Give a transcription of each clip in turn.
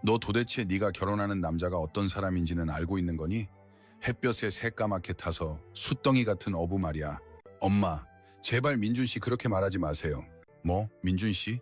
너 도대체 네가 결혼하는 남자가 어떤 사람인지는 알고 있는 거니? 햇볕에 새까맣게 타서 숯덩이 같은 어부 말이야. 엄마, 제발 민준 씨 그렇게 말하지 마세요. 뭐, 민준 씨?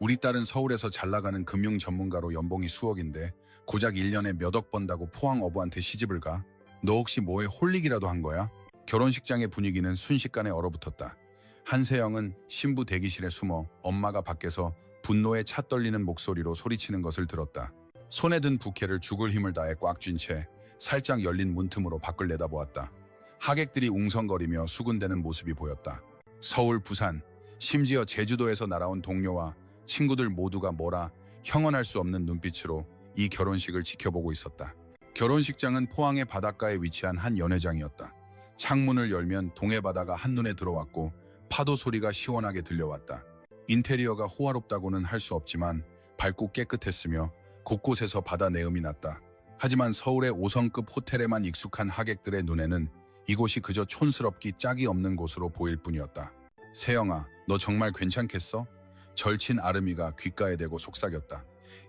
우리 딸은 서울에서 잘 나가는 금융 전문가로 연봉이 수억인데 고작 1년에 몇 억 번다고 포항 어부한테 시집을 가? 너 혹시 뭐에 홀리기라도 한 거야? 결혼식장의 분위기는 순식간에 얼어붙었다. 한세영은 신부 대기실에 숨어 엄마가 밖에서 분노에 차 떨리는 목소리로 소리치는 것을 들었다. 손에 든 부케를 죽을 힘을 다해 꽉 쥔 채 살짝 열린 문틈으로 밖을 내다보았다. 하객들이 웅성거리며 수군대는 모습이 보였다. 서울, 부산, 심지어 제주도에서 날아온 동료와 친구들 모두가 뭐라 형언할 수 없는 눈빛으로 이 결혼식을 지켜보고 있었다. 결혼식장은 포항의 바닷가에 위치한 한 연회장이었다. 창문을 열면 동해바다가 한눈에 들어왔고 파도 소리가 시원하게 들려왔다. 인테리어가 호화롭다고는 할 수 없지만 밝고 깨끗했으며 곳곳에서 바다 내음이 났다. 하지만 서울의 5성급 호텔에만 익숙한 하객들의 눈에는 이곳이 그저 촌스럽기 짝이 없는 곳으로 보일 뿐이었다. 세영아, 너 정말 괜찮겠어? 절친 아름이가 귓가에 대고 속삭였다.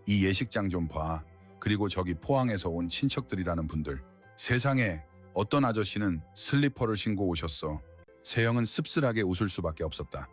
이 예식장 좀 봐. 그리고 저기 포항에서 온 친척들이라는 분들. 세상에 어떤 아저씨는 슬리퍼를 신고 오셨어. 세영은 씁쓸하게 웃을 수밖에 없었다.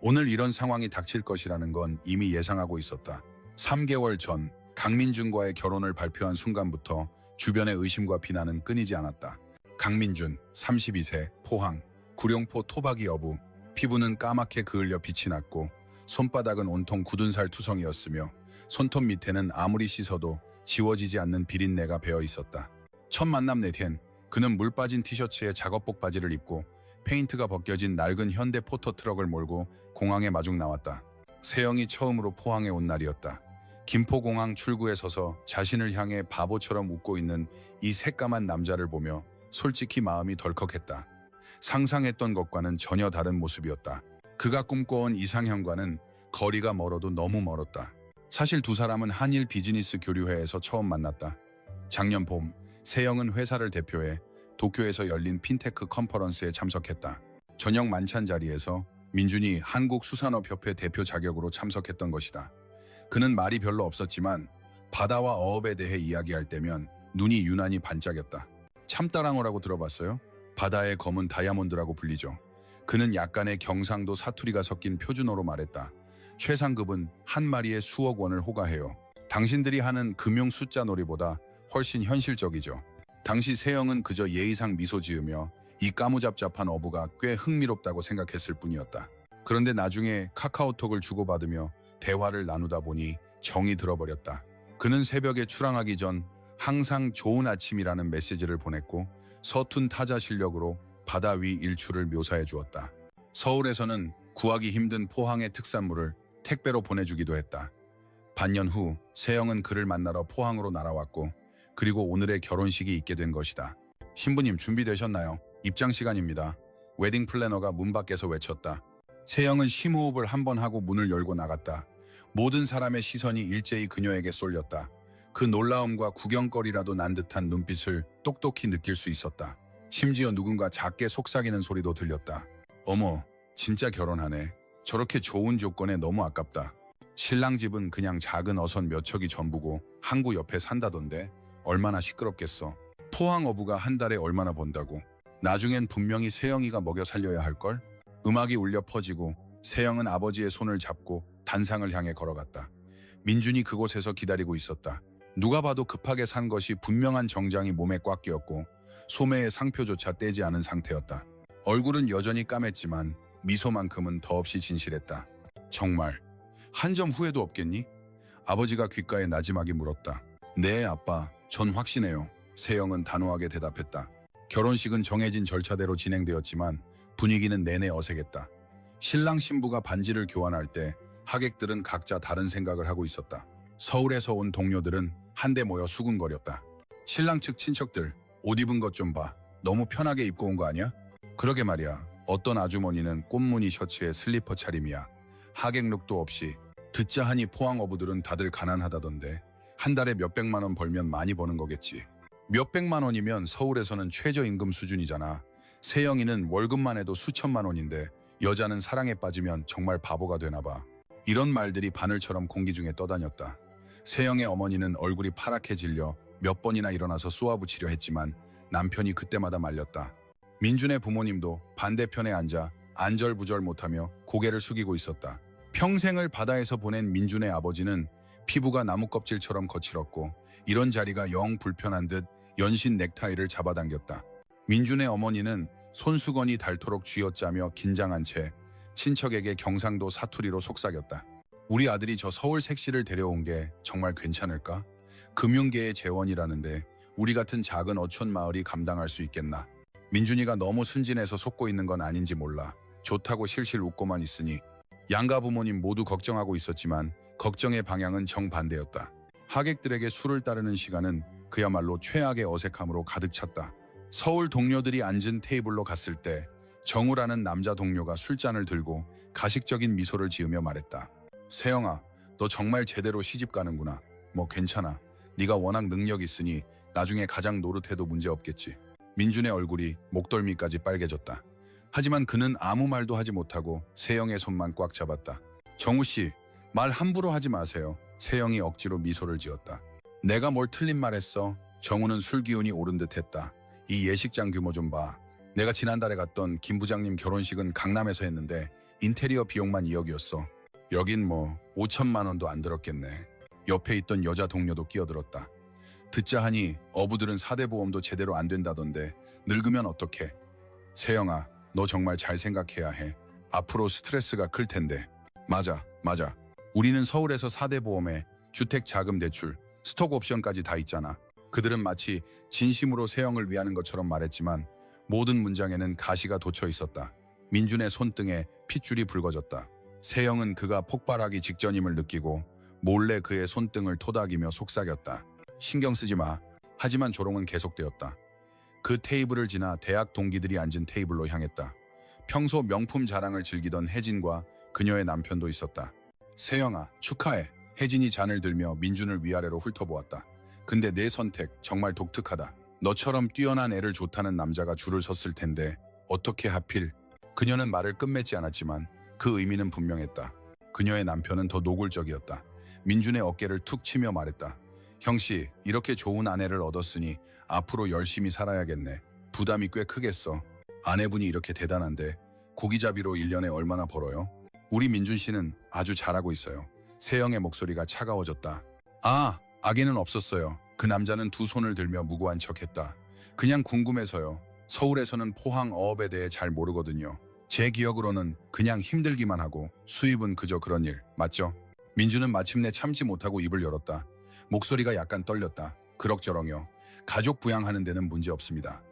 오늘 이런 상황이 닥칠 것이라는 건 이미 예상하고 있었다. 3개월 전 강민준과의 결혼을 발표한 순간부터 주변의 의심과 비난은 끊이지 않았다. 강민준, 32세, 포항, 구룡포 토박이 여부, 피부는 까맣게 그을려 빛이 났고 손바닥은 온통 굳은 살 투성이었으며 손톱 밑에는 아무리 씻어도 지워지지 않는 비린내가 배어 있었다. 첫 만남 내텐 그는 물 빠진 티셔츠에 작업복 바지를 입고 페인트가 벗겨진 낡은 현대 포터 트럭을 몰고 공항에 마중 나왔다. 세영이 처음으로 포항에 온 날이었다. 김포공항 출구에 서서 자신을 향해 바보처럼 웃고 있는 이 새까만 남자를 보며 솔직히 마음이 덜컥했다. 상상했던 것과는 전혀 다른 모습이었다. 그가 꿈꿔온 이상형과는 거리가 멀어도 너무 멀었다. 사실 두 사람은 한일 비즈니스 교류회에서 처음 만났다. 작년 봄, 세영은 회사를 대표해 도쿄에서 열린 핀테크 컨퍼런스에 참석했다. 저녁 만찬 자리에서 민준이 한국수산업협회 대표 자격으로 참석했던 것이다. 그는 말이 별로 없었지만 바다와 어업에 대해 이야기할 때면 눈이 유난히 반짝였다. 참따랑어라고 들어봤어요? 바다의 검은 다이아몬드라고 불리죠. 그는 약간의 경상도 사투리가 섞인 표준어로 말했다. 최상급은 한 마리에 수억 원을 호가해요. 당신들이 하는 금융 숫자 놀이보다 훨씬 현실적이죠. 당시 세영은 그저 예의상 미소 지으며 이 까무잡잡한 어부가 꽤 흥미롭다고 생각했을 뿐이었다. 그런데 나중에 카카오톡을 주고받으며 대화를 나누다 보니 정이 들어버렸다. 그는 새벽에 출항하기 전 항상 좋은 아침이라는 메시지를 보냈고 서툰 타자 실력으로 바다 위 일출을 묘사해 주었다. 서울에서는 구하기 힘든 포항의 특산물을 택배로 보내주기도 했다. 반년 후 세영은 그를 만나러 포항으로 날아왔고 그리고 오늘의 결혼식이 있게 된 것이다. 신부님 준비되셨나요? 입장 시간입니다. 웨딩 플래너가 문 밖에서 외쳤다. 세영은 심호흡을 한 번 하고 문을 열고 나갔다. 모든 사람의 시선이 일제히 그녀에게 쏠렸다. 그 놀라움과 구경거리라도 난 듯한 눈빛을 똑똑히 느낄 수 있었다. 심지어 누군가 작게 속삭이는 소리도 들렸다. 어머, 진짜 결혼하네. 저렇게 좋은 조건에 너무 아깝다. 신랑 집은 그냥 작은 어선 몇 척이 전부고 항구 옆에 산다던데 얼마나 시끄럽겠어. 포항 어부가 한 달에 얼마나 번다고. 나중엔 분명히 세영이가 먹여 살려야 할걸? 음악이 울려 퍼지고 세영은 아버지의 손을 잡고 단상을 향해 걸어갔다. 민준이 그곳에서 기다리고 있었다. 누가 봐도 급하게 산 것이 분명한 정장이 몸에 꽉 끼었고 소매의 상표조차 떼지 않은 상태였다. 얼굴은 여전히 까맸지만 미소만큼은 더없이 진실했다. 정말 한 점 후회도 없겠니? 아버지가 귓가에 나지막이 물었다. 네 아빠, 전 확신해요. 세영은 단호하게 대답했다. 결혼식은 정해진 절차대로 진행되었지만 분위기는 내내 어색했다. 신랑 신부가 반지를 교환할 때 하객들은 각자 다른 생각을 하고 있었다. 서울에서 온 동료들은 한데 모여 수군거렸다. 신랑 측 친척들, 옷 입은 것 좀 봐. 너무 편하게 입고 온 거 아니야? 그러게 말이야. 어떤 아주머니는 꽃무늬 셔츠에 슬리퍼 차림이야. 하객 룩도 없이. 듣자 하니 포항 어부들은 다들 가난하다던데. 한 달에 몇백만 원 벌면 많이 버는 거겠지. 몇백만 원이면 서울에서는 최저임금 수준이잖아. 세영이는 월급만 해도 수천만 원인데 여자는 사랑에 빠지면 정말 바보가 되나 봐. 이런 말들이 바늘처럼 공기 중에 떠다녔다. 세영의 어머니는 얼굴이 파랗게 질려 몇 번이나 일어나서 쏘아붙이려 했지만 남편이 그때마다 말렸다. 민준의 부모님도 반대편에 앉아 안절부절 못하며 고개를 숙이고 있었다. 평생을 바다에서 보낸 민준의 아버지는 피부가 나무 껍질처럼 거칠었고 이런 자리가 영 불편한 듯 연신 넥타이를 잡아당겼다. 민준의 어머니는 손수건이 닳도록 쥐어짜며 긴장한 채 친척에게 경상도 사투리로 속삭였다. 우리 아들이 저 서울 색시를 데려온 게 정말 괜찮을까? 금융계의 재원이라는데 우리 같은 작은 어촌 마을이 감당할 수 있겠나? 민준이가 너무 순진해서 속고 있는 건 아닌지 몰라. 좋다고 실실 웃고만 있으니 양가 부모님 모두 걱정하고 있었지만 걱정의 방향은 정반대였다. 하객들에게 술을 따르는 시간은 그야말로 최악의 어색함으로 가득 찼다. 서울 동료들이 앉은 테이블로 갔을 때 정우라는 남자 동료가 술잔을 들고 가식적인 미소를 지으며 말했다. 세영아, 너 정말 제대로 시집 가는구나. 뭐 괜찮아. 네가 워낙 능력 있으니 나중에 가장 노릇해도 문제 없겠지. 민준의 얼굴이 목덜미까지 빨개졌다. 하지만 그는 아무 말도 하지 못하고 세영의 손만 꽉 잡았다. 정우씨, 말 함부로 하지 마세요. 세영이 억지로 미소를 지었다. 내가 뭘 틀린 말 했어? 정우는 술 기운이 오른 듯 했다. 이 예식장 규모 좀 봐. 내가 지난달에 갔던 김 부장님 결혼식은 강남에서 했는데 인테리어 비용만 2억이었어. 여긴 뭐 5천만 원도 안 들었겠네. 옆에 있던 여자 동료도 끼어들었다. 듣자 하니 어부들은 4대 보험도 제대로 안 된다던데 늙으면 어떡해. 세영아, 너 정말 잘 생각해야 해. 앞으로 스트레스가 클 텐데. 맞아. 우리는 서울에서 4대 보험에 주택 자금 대출, 스톡 옵션까지 다 있잖아. 그들은 마치 진심으로 세영을 위하는 것처럼 말했지만 모든 문장에는 가시가 돋쳐 있었다. 민준의 손등에 핏줄이 붉어졌다. 세영은 그가 폭발하기 직전임을 느끼고 몰래 그의 손등을 토닥이며 속삭였다. 신경 쓰지 마. 하지만 조롱은 계속되었다. 그 테이블을 지나 대학 동기들이 앉은 테이블로 향했다. 평소 명품 자랑을 즐기던 혜진과 그녀의 남편도 있었다. 세영아, 축하해. 혜진이 잔을 들며 민준을 위아래로 훑어보았다. 근데 내 선택 정말 독특하다. 너처럼 뛰어난 애를 좋다는 남자가 줄을 섰을 텐데 어떻게 하필? 그녀는 말을 끝맺지 않았지만 그 의미는 분명했다. 그녀의 남편은 더 노골적이었다. 민준의 어깨를 툭 치며 말했다. 형씨, 이렇게 좋은 아내를 얻었으니 앞으로 열심히 살아야겠네. 부담이 꽤 크겠어. 아내분이 이렇게 대단한데 고기잡이로 1년에 얼마나 벌어요? 우리 민준 씨는 아주 잘하고 있어요. 세영의 목소리가 차가워졌다. 아기는 없었어요. 그 남자는 두 손을 들며 무고한 척했다. 그냥 궁금해서요. 서울에서는 포항 어업에 대해 잘 모르거든요. 제 기억으로는 그냥 힘들기만 하고 수입은 그저 그런 일, 맞죠? 민준은 마침내 참지 못하고 입을 열었다. 목소리가 약간 떨렸다. 그럭저럭요. 가족 부양하는 데는 문제 없습니다.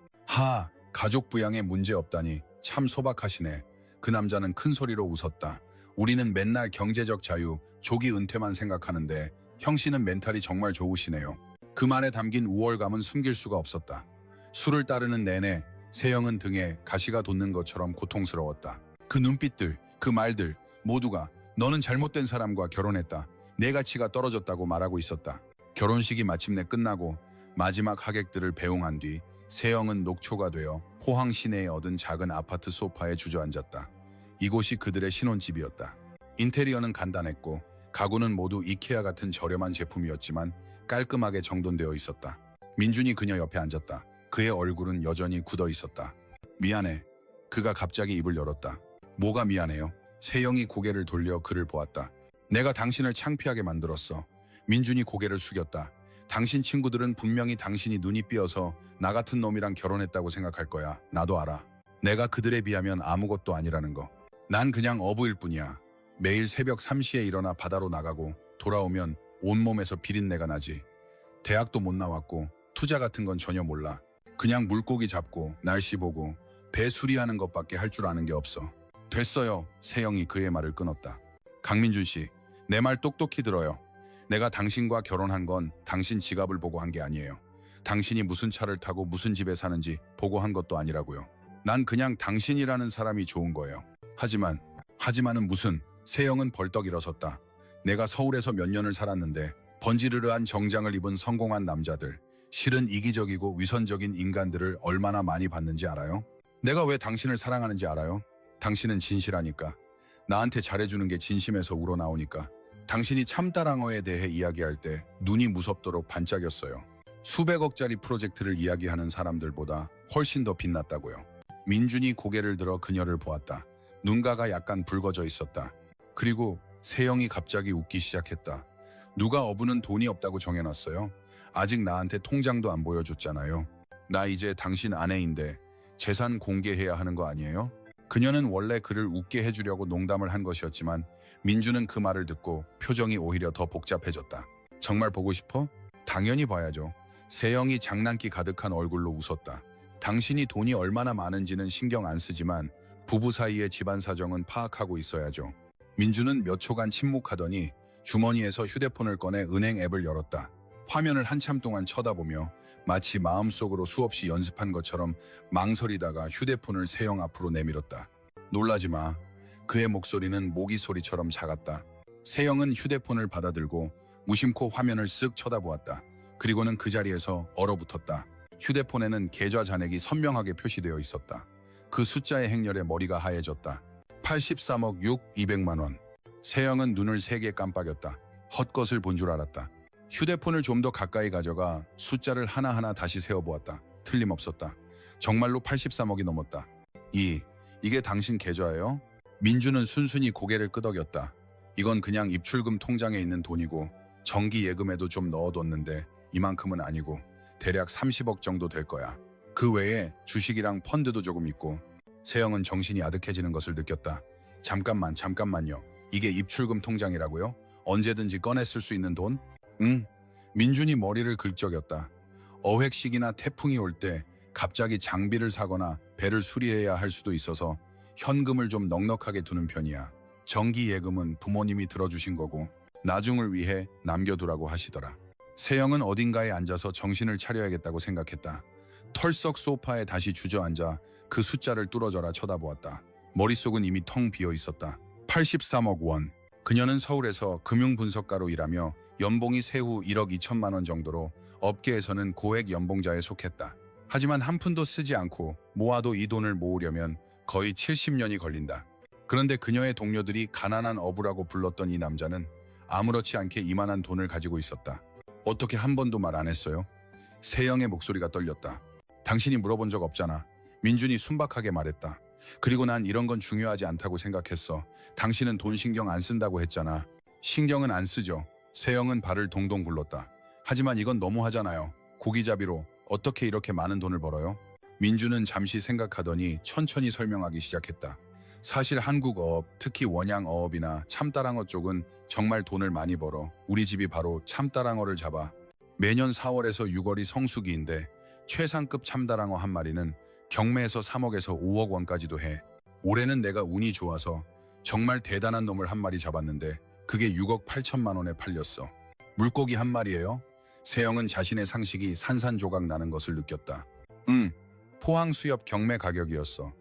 가족 부양에 문제 없다니 참 소박하시네. 그 남자는 큰 소리로 웃었다. 우리는 맨날 경제적 자유, 조기 은퇴만 생각하는데 형씨는 멘탈이 정말 좋으시네요. 그 말에 담긴 우월감은 숨길 수가 없었다. 술을 따르는 내내 세영은 등에 가시가 돋는 것처럼 고통스러웠다. 그 눈빛들, 그 말들 모두가 너는 잘못된 사람과 결혼했다. 내 가치가 떨어졌다고 말하고 있었다. 결혼식이 마침내 끝나고 마지막 하객들을 배웅한 뒤 세영은 녹초가 되어 포항 시내에 얻은 작은 아파트 소파에 주저앉았다. 이곳이 그들의 신혼집이었다. 인테리어는 간단했고 가구는 모두 이케아 같은 저렴한 제품이었지만 깔끔하게 정돈되어 있었다. 민준이 그녀 옆에 앉았다. 그의 얼굴은 여전히 굳어 있었다. 미안해. 그가 갑자기 입을 열었다. 뭐가 미안해요? 세영이 고개를 돌려 그를 보았다. 내가 당신을 창피하게 만들었어. 민준이 고개를 숙였다. 당신 친구들은 분명히 당신이 눈이 삐어서 나 같은 놈이랑 결혼했다고 생각할 거야. 나도 알아. 내가 그들에 비하면 아무것도 아니라는 거. 난 그냥 어부일 뿐이야. 매일 새벽 3시에 일어나 바다로 나가고 돌아오면 온몸에서 비린내가 나지. 대학도 못 나왔고 투자 같은 건 전혀 몰라. 그냥 물고기 잡고 날씨 보고 배 수리하는 것밖에 할 줄 아는 게 없어. 됐어요. 세영이 그의 말을 끊었다. 강민준 씨, 내 말 똑똑히 들어요. 내가 당신과 결혼한 건 당신 지갑을 보고 한 게 아니에요. 당신이 무슨 차를 타고 무슨 집에 사는지 보고 한 것도 아니라고요. 난 그냥 당신이라는 사람이 좋은 거예요. 하지만은 무슨. 세영은 벌떡 일어섰다. 내가 서울에서 몇 년을 살았는데 번지르르한 정장을 입은 성공한 남자들, 실은 이기적이고 위선적인 인간들을 얼마나 많이 봤는지 알아요? 내가 왜 당신을 사랑하는지 알아요? 당신은 진실하니까. 나한테 잘해주는 게 진심에서 우러나오니까. 당신이 참다랑어에 대해 이야기할 때 눈이 무섭도록 반짝였어요. 수백억짜리 프로젝트를 이야기하는 사람들보다 훨씬 더 빛났다고요. 민준이 고개를 들어 그녀를 보았다. 눈가가 약간 붉어져 있었다. 그리고 세영이 갑자기 웃기 시작했다. 누가 어부는 돈이 없다고 정해놨어요? 아직 나한테 통장도 안 보여줬잖아요. 나 이제 당신 아내인데 재산 공개해야 하는 거 아니에요? 그녀는 원래 그를 웃게 해주려고 농담을 한 것이었지만 민주는 그 말을 듣고 표정이 오히려 더 복잡해졌다. 정말 보고 싶어? 당연히 봐야죠. 세영이 장난기 가득한 얼굴로 웃었다. 당신이 돈이 얼마나 많은지는 신경 안 쓰지만 부부 사이의 집안 사정은 파악하고 있어야죠. 민주는 몇 초간 침묵하더니 주머니에서 휴대폰을 꺼내 은행 앱을 열었다. 화면을 한참 동안 쳐다보며 마치 마음속으로 수없이 연습한 것처럼 망설이다가 휴대폰을 세영 앞으로 내밀었다. 놀라지 마. 그의 목소리는 모기 소리처럼 작았다. 세영은 휴대폰을 받아들고 무심코 화면을 쓱 쳐다보았다. 그리고는 그 자리에서 얼어붙었다. 휴대폰에는 계좌 잔액이 선명하게 표시되어 있었다. 그 숫자의 행렬에 머리가 하얘졌다. 83억 200만 원. 세영은 눈을 세게 깜빡였다. 헛것을 본 줄 알았다. 휴대폰을 좀 더 가까이 가져가 숫자를 하나하나 다시 세어보았다. 틀림없었다. 정말로 83억이 넘었다. 이게 당신 계좌예요? 민주는 순순히 고개를 끄덕였다. 이건 그냥 입출금 통장에 있는 돈이고 정기 예금에도 좀 넣어뒀는데 이만큼은 아니고 대략 30억 정도 될 거야. 그 외에 주식이랑 펀드도 조금 있고. 세영은 정신이 아득해지는 것을 느꼈다. 잠깐만요. 이게 입출금 통장이라고요? 언제든지 꺼내 쓸 수 있는 돈? 응. 민준이 머리를 긁적였다. 어획식이나 태풍이 올 때 갑자기 장비를 사거나 배를 수리해야 할 수도 있어서 현금을 좀 넉넉하게 두는 편이야. 정기 예금은 부모님이 들어주신 거고 나중을 위해 남겨두라고 하시더라. 세영은 어딘가에 앉아서 정신을 차려야겠다고 생각했다. 털썩 소파에 다시 주저앉아 그 숫자를 뚫어져라 쳐다보았다. 머릿속은 이미 텅 비어 있었다. 83억 원. 그녀는 서울에서 금융분석가로 일하며 연봉이 세후 1억 2천만 원 정도로 업계에서는 고액 연봉자에 속했다. 하지만 한 푼도 쓰지 않고 모아도 이 돈을 모으려면 거의 70년이 걸린다. 그런데 그녀의 동료들이 가난한 어부라고 불렀던 이 남자는 아무렇지 않게 이만한 돈을 가지고 있었다. 어떻게 한 번도 말 안 했어요? 세영의 목소리가 떨렸다. 당신이 물어본 적 없잖아. 민준이 순박하게 말했다. 그리고 난 이런 건 중요하지 않다고 생각했어. 당신은 돈 신경 안 쓴다고 했잖아. 신경은 안 쓰죠. 세영은 발을 동동 굴렀다. 하지만 이건 너무하잖아요. 고기잡이로 어떻게 이렇게 많은 돈을 벌어요? 민주는 잠시 생각하더니 천천히 설명하기 시작했다. 사실 한국 어업, 특히 원양 어업이나 참다랑어 쪽은 정말 돈을 많이 벌어. 우리 집이 바로 참다랑어를 잡아. 매년 4월에서 6월이 성수기인데 최상급 참다랑어 한 마리는 경매에서 3억에서 5억 원까지도 해. 올해는 내가 운이 좋아서 정말 대단한 놈을 한 마리 잡았는데 그게 6억 8천만 원에 팔렸어. 물고기 한 마리예요? 세영은 자신의 상식이 산산조각 나는 것을 느꼈다. 포항 수협 경매 가격이었어.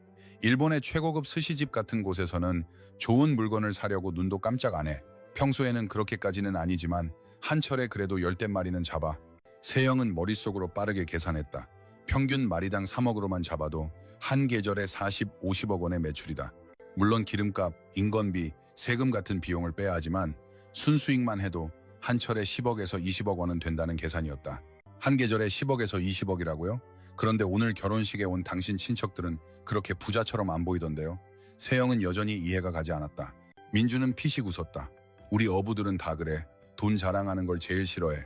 일본의 최고급 스시집 같은 곳에서는 좋은 물건을 사려고 눈도 깜짝 안 해. 평소에는 그렇게까지는 아니지만 한철에 그래도 10댓마리는 잡아. 세영은 머릿속으로 빠르게 계산했다. 평균 마리당 3억으로만 잡아도 한 계절에 40, 50억 원의 매출이다. 물론 기름값, 인건비, 세금 같은 비용을 빼야 하지만 순수익만 해도 한철에 10억에서 20억 원은 된다는 계산이었다. 한 계절에 10억에서 20억이라고요? 그런데 오늘 결혼식에 온 당신 친척들은 그렇게 부자처럼 안 보이던데요. 세영은 여전히 이해가 가지 않았다. 민주는 피식 웃었다. 우리 어부들은 다 그래. 돈 자랑하는 걸 제일 싫어해.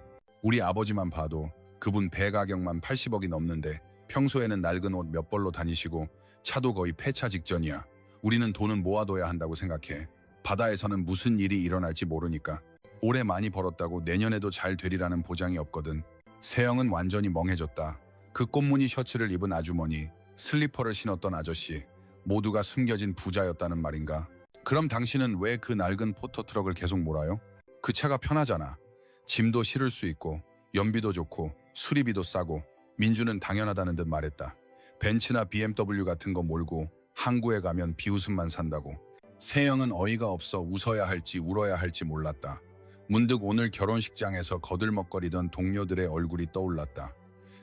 우리 아버지만 봐도 그분 배 가격만 80억이 넘는데 평소에는 낡은 옷 몇 벌로 다니시고 차도 거의 폐차 직전이야. 우리는 돈은 모아둬야 한다고 생각해. 바다에서는 무슨 일이 일어날지 모르니까. 올해 많이 벌었다고 내년에도 잘 되리라는 보장이 없거든. 세영은 완전히 멍해졌다. 그 꽃무늬 셔츠를 입은 아주머니, 슬리퍼를 신었던 아저씨, 모두가 숨겨진 부자였다는 말인가? 그럼 당신은 왜 그 낡은 포터트럭을 계속 몰아요? 그 차가 편하잖아. 짐도 실을 수 있고 연비도 좋고 수리비도 싸고. 민주는 당연하다는 듯 말했다. 벤츠나 BMW 같은 거 몰고 항구에 가면 비웃음만 산다고. 세영은 어이가 없어 웃어야 할지 울어야 할지 몰랐다. 문득 오늘 결혼식장에서 거들먹거리던 동료들의 얼굴이 떠올랐다.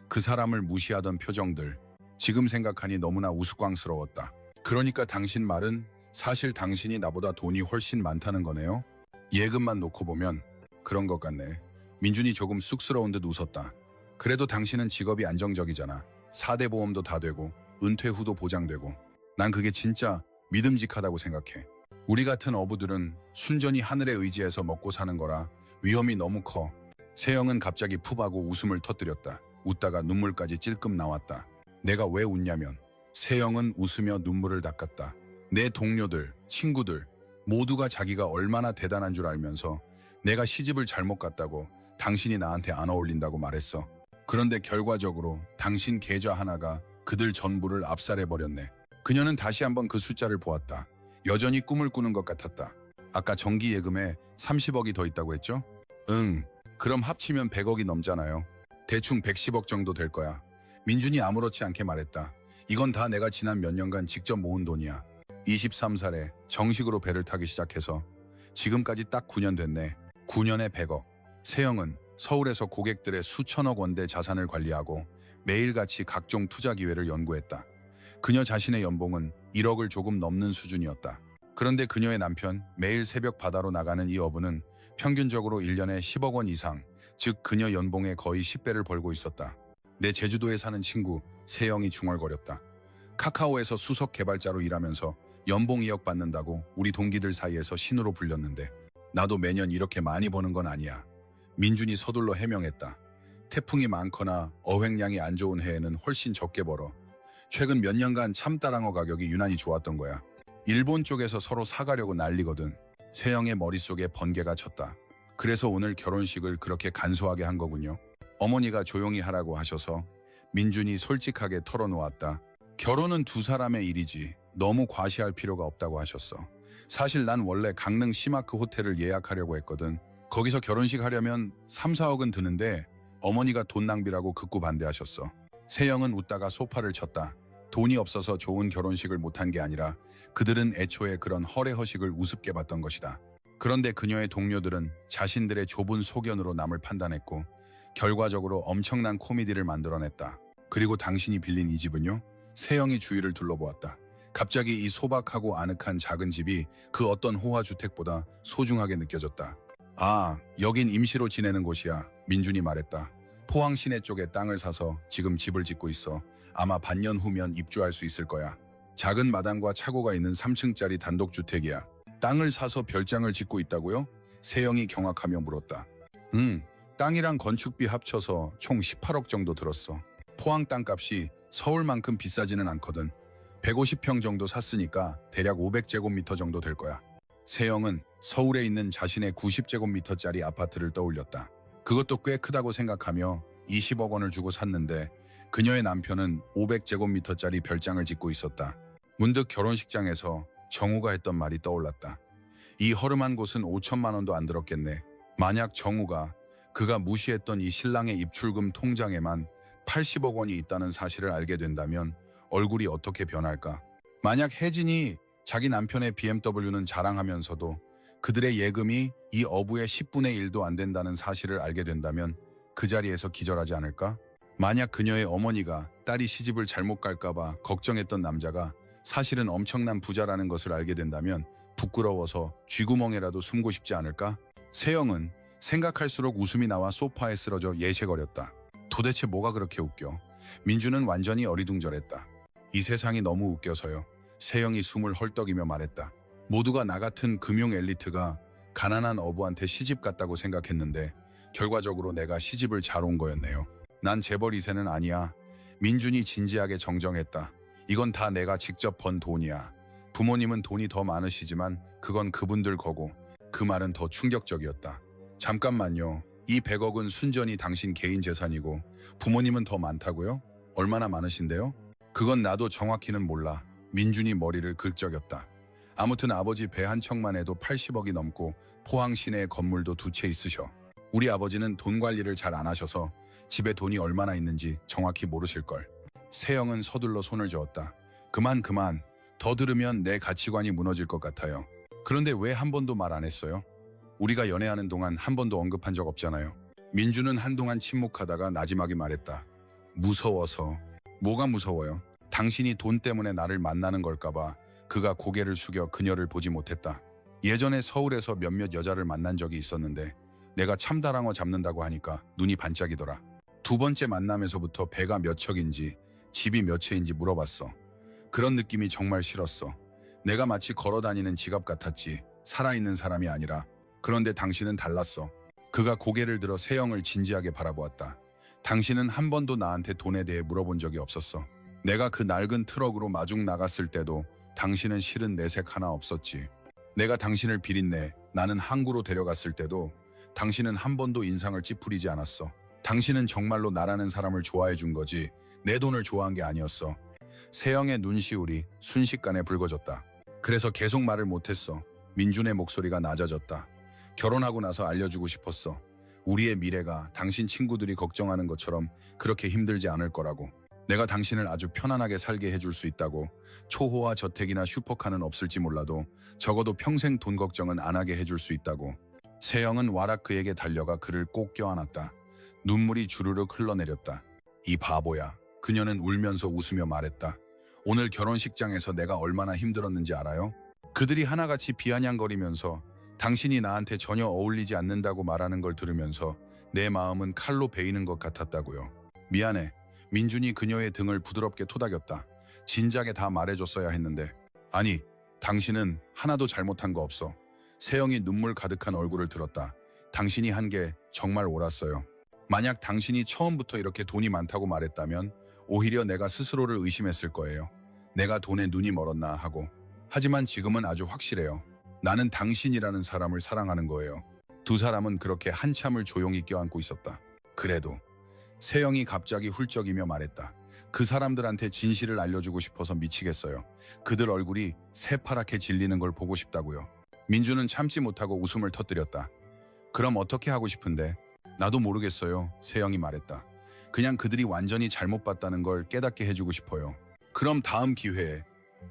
그 사람을 무시하던 표정들. 지금 생각하니 너무나 우스꽝스러웠다. 그러니까 당신 말은 사실 당신이 나보다 돈이 훨씬 많다는 거네요? 예금만 놓고 보면 그런 것 같네. 민준이 조금 쑥스러운 듯 웃었다. 그래도 당신은 직업이 안정적이잖아. 4대 보험도 다 되고 은퇴 후도 보장되고. 난 그게 진짜 믿음직하다고 생각해. 우리 같은 어부들은 순전히 하늘에 의지해서 먹고 사는 거라 위험이 너무 커. 세영은 갑자기 푸하고 웃음을 터뜨렸다. 웃다가 눈물까지 찔끔 나왔다. 내가 왜 웃냐면 세영은 웃으며 눈물을 닦았다. 내 동료들, 친구들 모두가 자기가 얼마나 대단한 줄 알면서 내가 시집을 잘못 갔다고 당신이 나한테 안 어울린다고 말했어. 그런데 결과적으로 당신 계좌 하나가 그들 전부를 압살해버렸네. 그녀는 다시 한번 그 숫자를 보았다. 여전히 꿈을 꾸는 것 같았다. 아까 정기 예금에 30억이 더 있다고 했죠? 응. 그럼 합치면 100억이 넘잖아요. 대충 110억 정도 될 거야. 민준이 아무렇지 않게 말했다. 이건 다 내가 지난 몇 년간 직접 모은 돈이야. 23살에 정식으로 배를 타기 시작해서 지금까지 딱 9년 됐네. 9년에 100억. 세영은 서울에서 고객들의 수천억 원대 자산을 관리하고 매일같이 각종 투자 기회를 연구했다. 그녀 자신의 연봉은 1억을 조금 넘는 수준이었다. 그런데 그녀의 남편, 매일 새벽 바다로 나가는 이 어부는 평균적으로 1년에 10억 원 이상, 즉 그녀 연봉의 거의 10배를 벌고 있었다. 내 제주도에 사는 친구 세영이 중얼거렸다. 카카오에서 수석 개발자로 일하면서 연봉 2억 받는다고 우리 동기들 사이에서 신으로 불렸는데 나도 매년 이렇게 많이 버는 건 아니야. 민준이 서둘러 해명했다. 태풍이 많거나 어획량이 안 좋은 해에는 훨씬 적게 벌어. 최근 몇 년간 참다랑어 가격이 유난히 좋았던 거야. 일본 쪽에서 서로 사가려고 난리거든. 세영의 머릿속에 번개가 쳤다. 그래서 오늘 결혼식을 그렇게 간소하게 한 거군요. 어머니가 조용히 하라고 하셔서 민준이 솔직하게 털어놓았다. 결혼은 두 사람의 일이지 너무 과시할 필요가 없다고 하셨어. 사실 난 원래 강릉 시마크 호텔을 예약하려고 했거든. 거기서 결혼식 하려면 3, 4억은 드는데 어머니가 돈 낭비라고 극구 반대하셨어. 세영은 웃다가 소파를 쳤다. 돈이 없어서 좋은 결혼식을 못한 게 아니라 그들은 애초에 그런 허례허식을 우습게 봤던 것이다. 그런데 그녀의 동료들은 자신들의 좁은 소견으로 남을 판단했고 결과적으로 엄청난 코미디를 만들어냈다. 그리고 당신이 빌린 이 집은요? 세영이 주위를 둘러보았다. 갑자기 이 소박하고 아늑한 작은 집이 그 어떤 호화주택보다 소중하게 느껴졌다. 아, 여긴 임시로 지내는 곳이야. 민준이 말했다. 포항 시내 쪽에 땅을 사서 지금 집을 짓고 있어. 아마 반년 후면 입주할 수 있을 거야. 작은 마당과 차고가 있는 3층짜리 단독주택이야. 땅을 사서 별장을 짓고 있다고요? 세영이 경악하며 물었다. 응, 땅이랑 건축비 합쳐서 총 18억 정도 들었어. 포항 땅값이 서울만큼 비싸지는 않거든. 150평 정도 샀으니까 대략 500제곱미터 정도 될 거야. 세영은 서울에 있는 자신의 90제곱미터짜리 아파트를 떠올렸다. 그것도 꽤 크다고 생각하며 20억 원을 주고 샀는데 그녀의 남편은 500제곱미터짜리 별장을 짓고 있었다. 문득 결혼식장에서 정우가 했던 말이 떠올랐다. 이 허름한 곳은 5천만 원도 안 들었겠네. 만약 정우가 그가 무시했던 이 신랑의 입출금 통장에만 80억 원이 있다는 사실을 알게 된다면 얼굴이 어떻게 변할까? 만약 혜진이 자기 남편의 BMW는 자랑하면서도 그들의 예금이 이 어부의 10분의 1도 안 된다는 사실을 알게 된다면 그 자리에서 기절하지 않을까? 만약 그녀의 어머니가 딸이 시집을 잘못 갈까봐 걱정했던 남자가 사실은 엄청난 부자라는 것을 알게 된다면 부끄러워서 쥐구멍에라도 숨고 싶지 않을까? 세영은 생각할수록 웃음이 나와 소파에 쓰러져 예세거렸다. 도대체 뭐가 그렇게 웃겨? 민주는 완전히 어리둥절했다. 이 세상이 너무 웃겨서요. 세영이 숨을 헐떡이며 말했다. 모두가 나 같은 금융 엘리트가 가난한 어부한테 시집 갔다고 생각했는데 결과적으로 내가 시집을 잘 온 거였네요. 난 재벌 2세는 아니야. 민준이 진지하게 정정했다. 이건 다 내가 직접 번 돈이야. 부모님은 돈이 더 많으시지만 그건 그분들 거고. 그 말은 더 충격적이었다. 잠깐만요. 이 100억은 순전히 당신 개인 재산이고 부모님은 더 많다고요? 얼마나 많으신데요? 그건 나도 정확히는 몰라. 민준이 머리를 긁적였다. 아무튼 아버지 배 한 척만 해도 80억이 넘고 포항 시내에 건물도 2채 있으셔. 우리 아버지는 돈 관리를 잘 안 하셔서 집에 돈이 얼마나 있는지 정확히 모르실걸. 세영은 서둘러 손을 저었다. 그만. 더 들으면 내 가치관이 무너질 것 같아요. 그런데 왜 한 번도 말 안 했어요? 우리가 연애하는 동안 한 번도 언급한 적 없잖아요. 민주는 한동안 침묵하다가 나지막이 말했다. 무서워서. 뭐가 무서워요? 당신이 돈 때문에 나를 만나는 걸까봐 그가 고개를 숙여 그녀를 보지 못했다. 예전에 서울에서 몇몇 여자를 만난 적이 있었는데 내가 참다랑어 잡는다고 하니까 눈이 반짝이더라. 두 번째 만남에서부터 배가 몇 척인지 집이 몇 채인지 물어봤어. 그런 느낌이 정말 싫었어. 내가 마치 걸어다니는 지갑 같았지 살아있는 사람이 아니라. 그런데 당신은 달랐어. 그가 고개를 들어 세영을 진지하게 바라보았다. 당신은 한 번도 나한테 돈에 대해 물어본 적이 없었어. 내가 그 낡은 트럭으로 마중 나갔을 때도 당신은 실은 내색 하나 없었지. 내가 당신을 비린내 나는 항구로 데려갔을 때도 당신은 한 번도 인상을 찌푸리지 않았어. 당신은 정말로 나라는 사람을 좋아해 준 거지 내 돈을 좋아한 게 아니었어. 세영의 눈시울이 순식간에 붉어졌다. 그래서 계속 말을 못했어. 민준의 목소리가 낮아졌다. 결혼하고 나서 알려주고 싶었어. 우리의 미래가 당신 친구들이 걱정하는 것처럼 그렇게 힘들지 않을 거라고. 내가 당신을 아주 편안하게 살게 해줄 수 있다고. 초호화 저택이나 슈퍼카는 없을지 몰라도 적어도 평생 돈 걱정은 안 하게 해줄 수 있다고. 세영은 와락 그에게 달려가 그를 꼭 껴안았다. 눈물이 주르륵 흘러내렸다. 이 바보야. 그녀는 울면서 웃으며 말했다. 오늘 결혼식장에서 내가 얼마나 힘들었는지 알아요? 그들이 하나같이 비아냥거리면서 당신이 나한테 전혀 어울리지 않는다고 말하는 걸 들으면서 내 마음은 칼로 베이는 것 같았다고요. 미안해. 민준이 그녀의 등을 부드럽게 토닥였다. 진작에 다 말해줬어야 했는데. 아니, 당신은 하나도 잘못한 거 없어. 세영이 눈물 가득한 얼굴을 들었다. 당신이 한 게 정말 옳았어요. 만약 당신이 처음부터 이렇게 돈이 많다고 말했다면 오히려 내가 스스로를 의심했을 거예요. 내가 돈에 눈이 멀었나 하고. 하지만 지금은 아주 확실해요. 나는 당신이라는 사람을 사랑하는 거예요. 두 사람은 그렇게 한참을 조용히 껴안고 있었다. 그래도 세영이 갑자기 훌쩍이며 말했다. 그 사람들한테 진실을 알려주고 싶어서 미치겠어요. 그들 얼굴이 새파랗게 질리는 걸 보고 싶다고요. 민주는 참지 못하고 웃음을 터뜨렸다. 그럼 어떻게 하고 싶은데? 나도 모르겠어요. 세영이 말했다. 그냥 그들이 완전히 잘못 봤다는 걸 깨닫게 해주고 싶어요. 그럼 다음 기회에.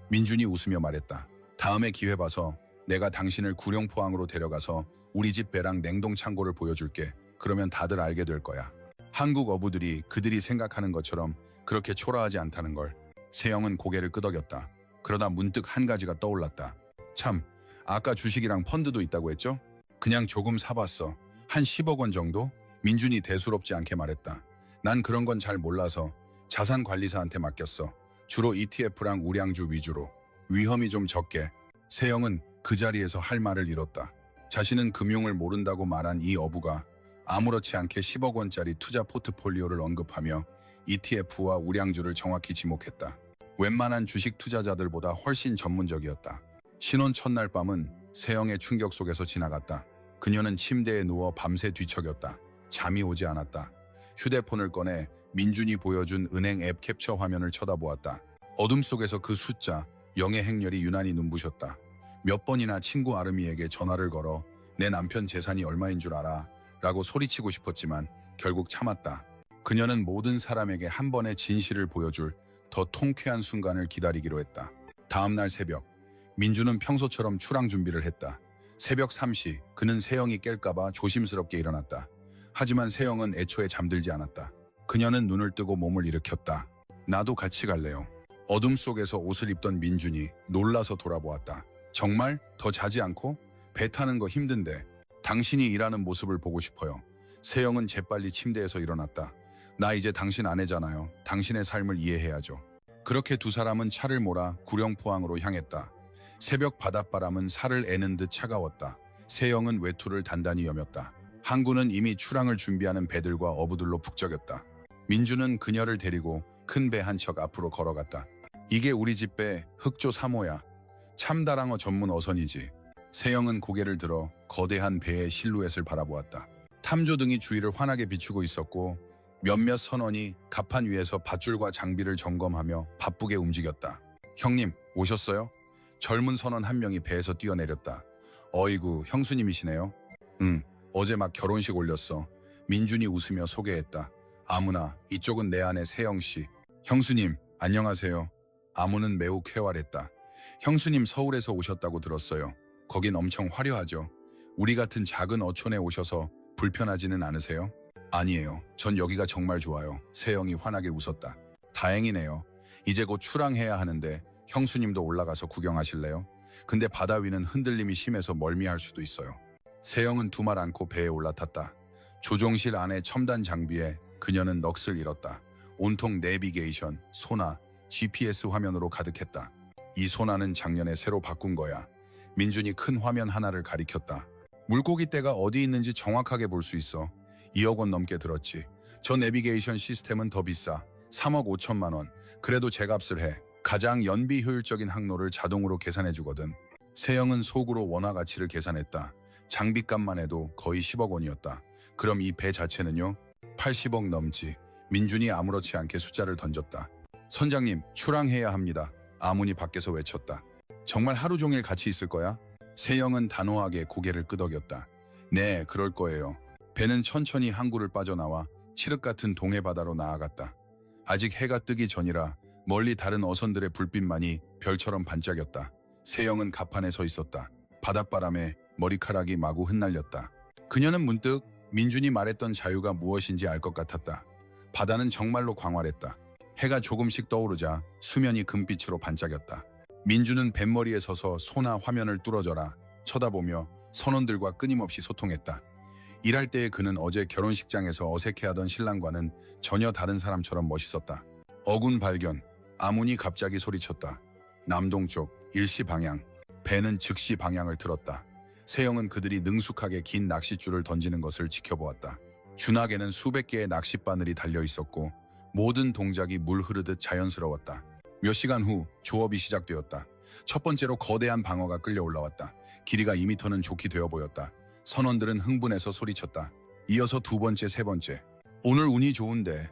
민준이 웃으며 말했다. 다음에 기회 봐서 내가 당신을 구룡포항으로 데려가서 우리 집 배랑 냉동 창고를 보여줄게. 그러면 다들 알게 될 거야. 한국 어부들이 그들이 생각하는 것처럼 그렇게 초라하지 않다는 걸. 세영은 고개를 끄덕였다. 그러다 문득 한 가지가 떠올랐다. 참, 아까 주식이랑 펀드도 있다고 했죠? 그냥 조금 사봤어. 한 10억 원 정도? 민준이 대수롭지 않게 말했다. 난 그런 건 잘 몰라서 자산관리사한테 맡겼어. 주로 ETF랑 우량주 위주로. 위험이 좀 적게. 세영은 그 자리에서 할 말을 잃었다. 자신은 금융을 모른다고 말한 이 어부가 아무렇지 않게 10억 원짜리 투자 포트폴리오를 언급하며 ETF와 우량주를 정확히 지목했다. 웬만한 주식 투자자들보다 훨씬 전문적이었다. 신혼 첫날 밤은 세영의 충격 속에서 지나갔다. 그녀는 침대에 누워 밤새 뒤척였다. 잠이 오지 않았다. 휴대폰을 꺼내 민준이 보여준 은행 앱 캡처 화면을 쳐다보았다. 어둠 속에서 그 숫자 0의 행렬이 유난히 눈부셨다. 몇 번이나 친구 아름이에게 전화를 걸어 내 남편 재산이 얼마인 줄 알아? 라고 소리치고 싶었지만 결국 참았다. 그녀는 모든 사람에게 한 번의 진실을 보여줄 더 통쾌한 순간을 기다리기로 했다. 다음날 새벽, 민주는 평소처럼 출항 준비를 했다. 새벽 3시, 그는 세영이 깰까봐 조심스럽게 일어났다. 하지만 세영은 애초에 잠들지 않았다. 그녀는 눈을 뜨고 몸을 일으켰다. 나도 같이 갈래요. 어둠 속에서 옷을 입던 민준이 놀라서 돌아보았다. 정말? 더 자지 않고? 배 타는 거 힘든데. 당신이 일하는 모습을 보고 싶어요. 세영은 재빨리 침대에서 일어났다. 나 이제 당신 아내잖아요. 당신의 삶을 이해해야죠. 그렇게 두 사람은 차를 몰아 구룡포항으로 향했다. 새벽 바닷바람은 살을 애는 듯 차가웠다. 세영은 외투를 단단히 여몄다. 항구는 이미 출항을 준비하는 배들과 어부들로 북적였다. 민주는 그녀를 데리고 큰 배 한 척 앞으로 걸어갔다. 이게 우리 집 배 흑조 3호야. 참다랑어 전문 어선이지. 세영은 고개를 들어 거대한 배의 실루엣을 바라보았다. 탐조등이 주위를 환하게 비추고 있었고 몇몇 선원이 갑판 위에서 밧줄과 장비를 점검하며 바쁘게 움직였다. 형님, 오셨어요? 젊은 선원 한 명이 배에서 뛰어내렸다. 어이구, 형수님이시네요. 응, 어제 막 결혼식 올렸어. 민준이 웃으며 소개했다. 아무나, 이쪽은 내 아내 세영씨. 형수님, 안녕하세요. 아무는 매우 쾌활했다. 형수님 서울에서 오셨다고 들었어요. 거긴 엄청 화려하죠. 우리 같은 작은 어촌에 오셔서 불편하지는 않으세요? 아니에요. 전 여기가 정말 좋아요. 세영이 환하게 웃었다. 다행이네요. 이제 곧 출항해야 하는데 형수님도 올라가서 구경하실래요? 근데 바다 위는 흔들림이 심해서 멀미할 수도 있어요. 세영은 두 말 않고 배에 올라탔다. 조종실 안에 첨단 장비에 그녀는 넋을 잃었다. 온통 내비게이션, 소나, GPS 화면으로 가득했다. 이 소나는 작년에 새로 바꾼 거야. 민준이 큰 화면 하나를 가리켰다. 물고기 떼가 어디 있는지 정확하게 볼 수 있어. 2억 원 넘게 들었지. 저 내비게이션 시스템은 더 비싸. 3억 5천만 원. 그래도 제값을 해. 가장 연비 효율적인 항로를 자동으로 계산해 주거든. 세영은 속으로 원화 가치를 계산했다. 장비값만 해도 거의 10억 원이었다. 그럼 이 배 자체는요? 80억 넘지. 민준이 아무렇지 않게 숫자를 던졌다. 선장님, 출항해야 합니다. 아문이 밖에서 외쳤다. 정말 하루 종일 같이 있을 거야? 세영은 단호하게 고개를 끄덕였다. 네, 그럴 거예요. 배는 천천히 항구를 빠져나와 칠흑 같은 동해바다로 나아갔다. 아직 해가 뜨기 전이라 멀리 다른 어선들의 불빛만이 별처럼 반짝였다. 세영은 갑판에 서 있었다. 바닷바람에 머리카락이 마구 흩날렸다. 그녀는 문득 민준이 말했던 자유가 무엇인지 알 것 같았다. 바다는 정말로 광활했다. 해가 조금씩 떠오르자 수면이 금빛으로 반짝였다. 민준은 뱃머리에 서서 소나 화면을 뚫어져라 쳐다보며 선원들과 끊임없이 소통했다. 일할 때의 그는 어제 결혼식장에서 어색해하던 신랑과는 전혀 다른 사람처럼 멋있었다. 어군 발견. 아문이 갑자기 소리쳤다. 남동쪽 일시 방향. 배는 즉시 방향을 틀었다. 세영은 그들이 능숙하게 긴 낚싯줄을 던지는 것을 지켜보았다. 준하게는 수백 개의 낚싯바늘이 달려 있었고 모든 동작이 물 흐르듯 자연스러웠다. 몇 시간 후 조업이 시작되었다. 첫 번째로 거대한 방어가 끌려 올라왔다. 길이가 2미터는 좋게 되어 보였다. 선원들은 흥분해서 소리쳤다. 이어서 두 번째, 세 번째. 오늘 운이 좋은데.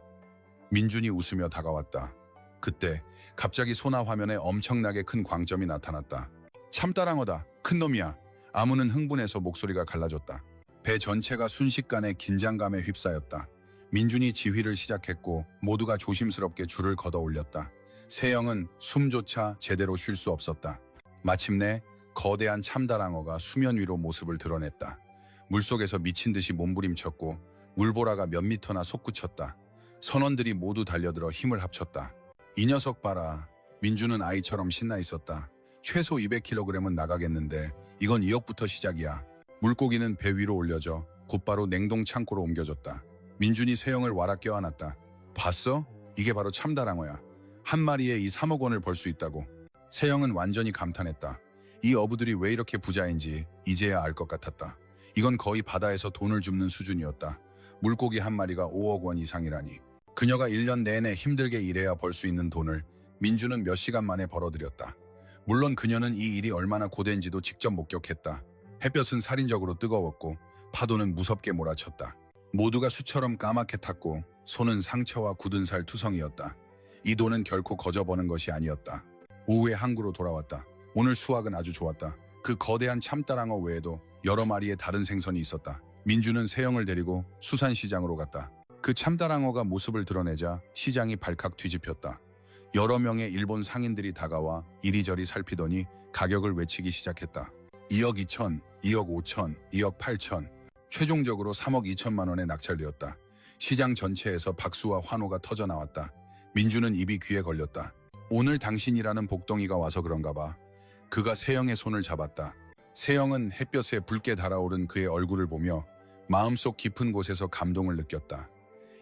민준이 웃으며 다가왔다. 그때 갑자기 소나 화면에 엄청나게 큰 광점이 나타났다. 참다랑어다. 큰 놈이야. 아무는 흥분해서 목소리가 갈라졌다. 배 전체가 순식간에 긴장감에 휩싸였다. 민준이 지휘를 시작했고 모두가 조심스럽게 줄을 걷어 올렸다. 세영은 숨조차 제대로 쉴 수 없었다. 마침내 거대한 참다랑어가 수면 위로 모습을 드러냈다. 물속에서 미친 듯이 몸부림쳤고 물보라가 몇 미터나 솟구쳤다. 선원들이 모두 달려들어 힘을 합쳤다. 이 녀석 봐라. 민준은 아이처럼 신나 있었다. 최소 200kg은 나가겠는데 이건 2억부터 시작이야. 물고기는 배 위로 올려져 곧바로 냉동 창고로 옮겨졌다. 민준이 세영을 와락 껴안았다. 봤어? 이게 바로 참다랑어야. 한 마리에 이 3억 원을 벌 수 있다고. 세영은 완전히 감탄했다. 이 어부들이 왜 이렇게 부자인지 이제야 알 것 같았다. 이건 거의 바다에서 돈을 줍는 수준이었다. 물고기 한 마리가 5억 원 이상이라니. 그녀가 1년 내내 힘들게 일해야 벌 수 있는 돈을 민준은 몇 시간 만에 벌어들였다. 물론 그녀는 이 일이 얼마나 고된지도 직접 목격했다. 햇볕은 살인적으로 뜨거웠고 파도는 무섭게 몰아쳤다. 모두가 수처럼 까맣게 탔고 손은 상처와 굳은 살 투성이었다. 이 돈은 결코 거저 버는 것이 아니었다. 오후에 항구로 돌아왔다. 오늘 수확은 아주 좋았다. 그 거대한 참다랑어 외에도 여러 마리의 다른 생선이 있었다. 민주는 세영을 데리고 수산시장으로 갔다. 그 참다랑어가 모습을 드러내자 시장이 발칵 뒤집혔다. 여러 명의 일본 상인들이 다가와 이리저리 살피더니 가격을 외치기 시작했다. 2억 2천, 2억 5천, 2억 8천, 최종적으로 3억 2천만 원에 낙찰되었다. 시장 전체에서 박수와 환호가 터져나왔다. 민주는 입이 귀에 걸렸다. 오늘 당신이라는 복덩이가 와서 그런가 봐. 그가 세영의 손을 잡았다. 세영은 햇볕에 붉게 달아오른 그의 얼굴을 보며 마음속 깊은 곳에서 감동을 느꼈다.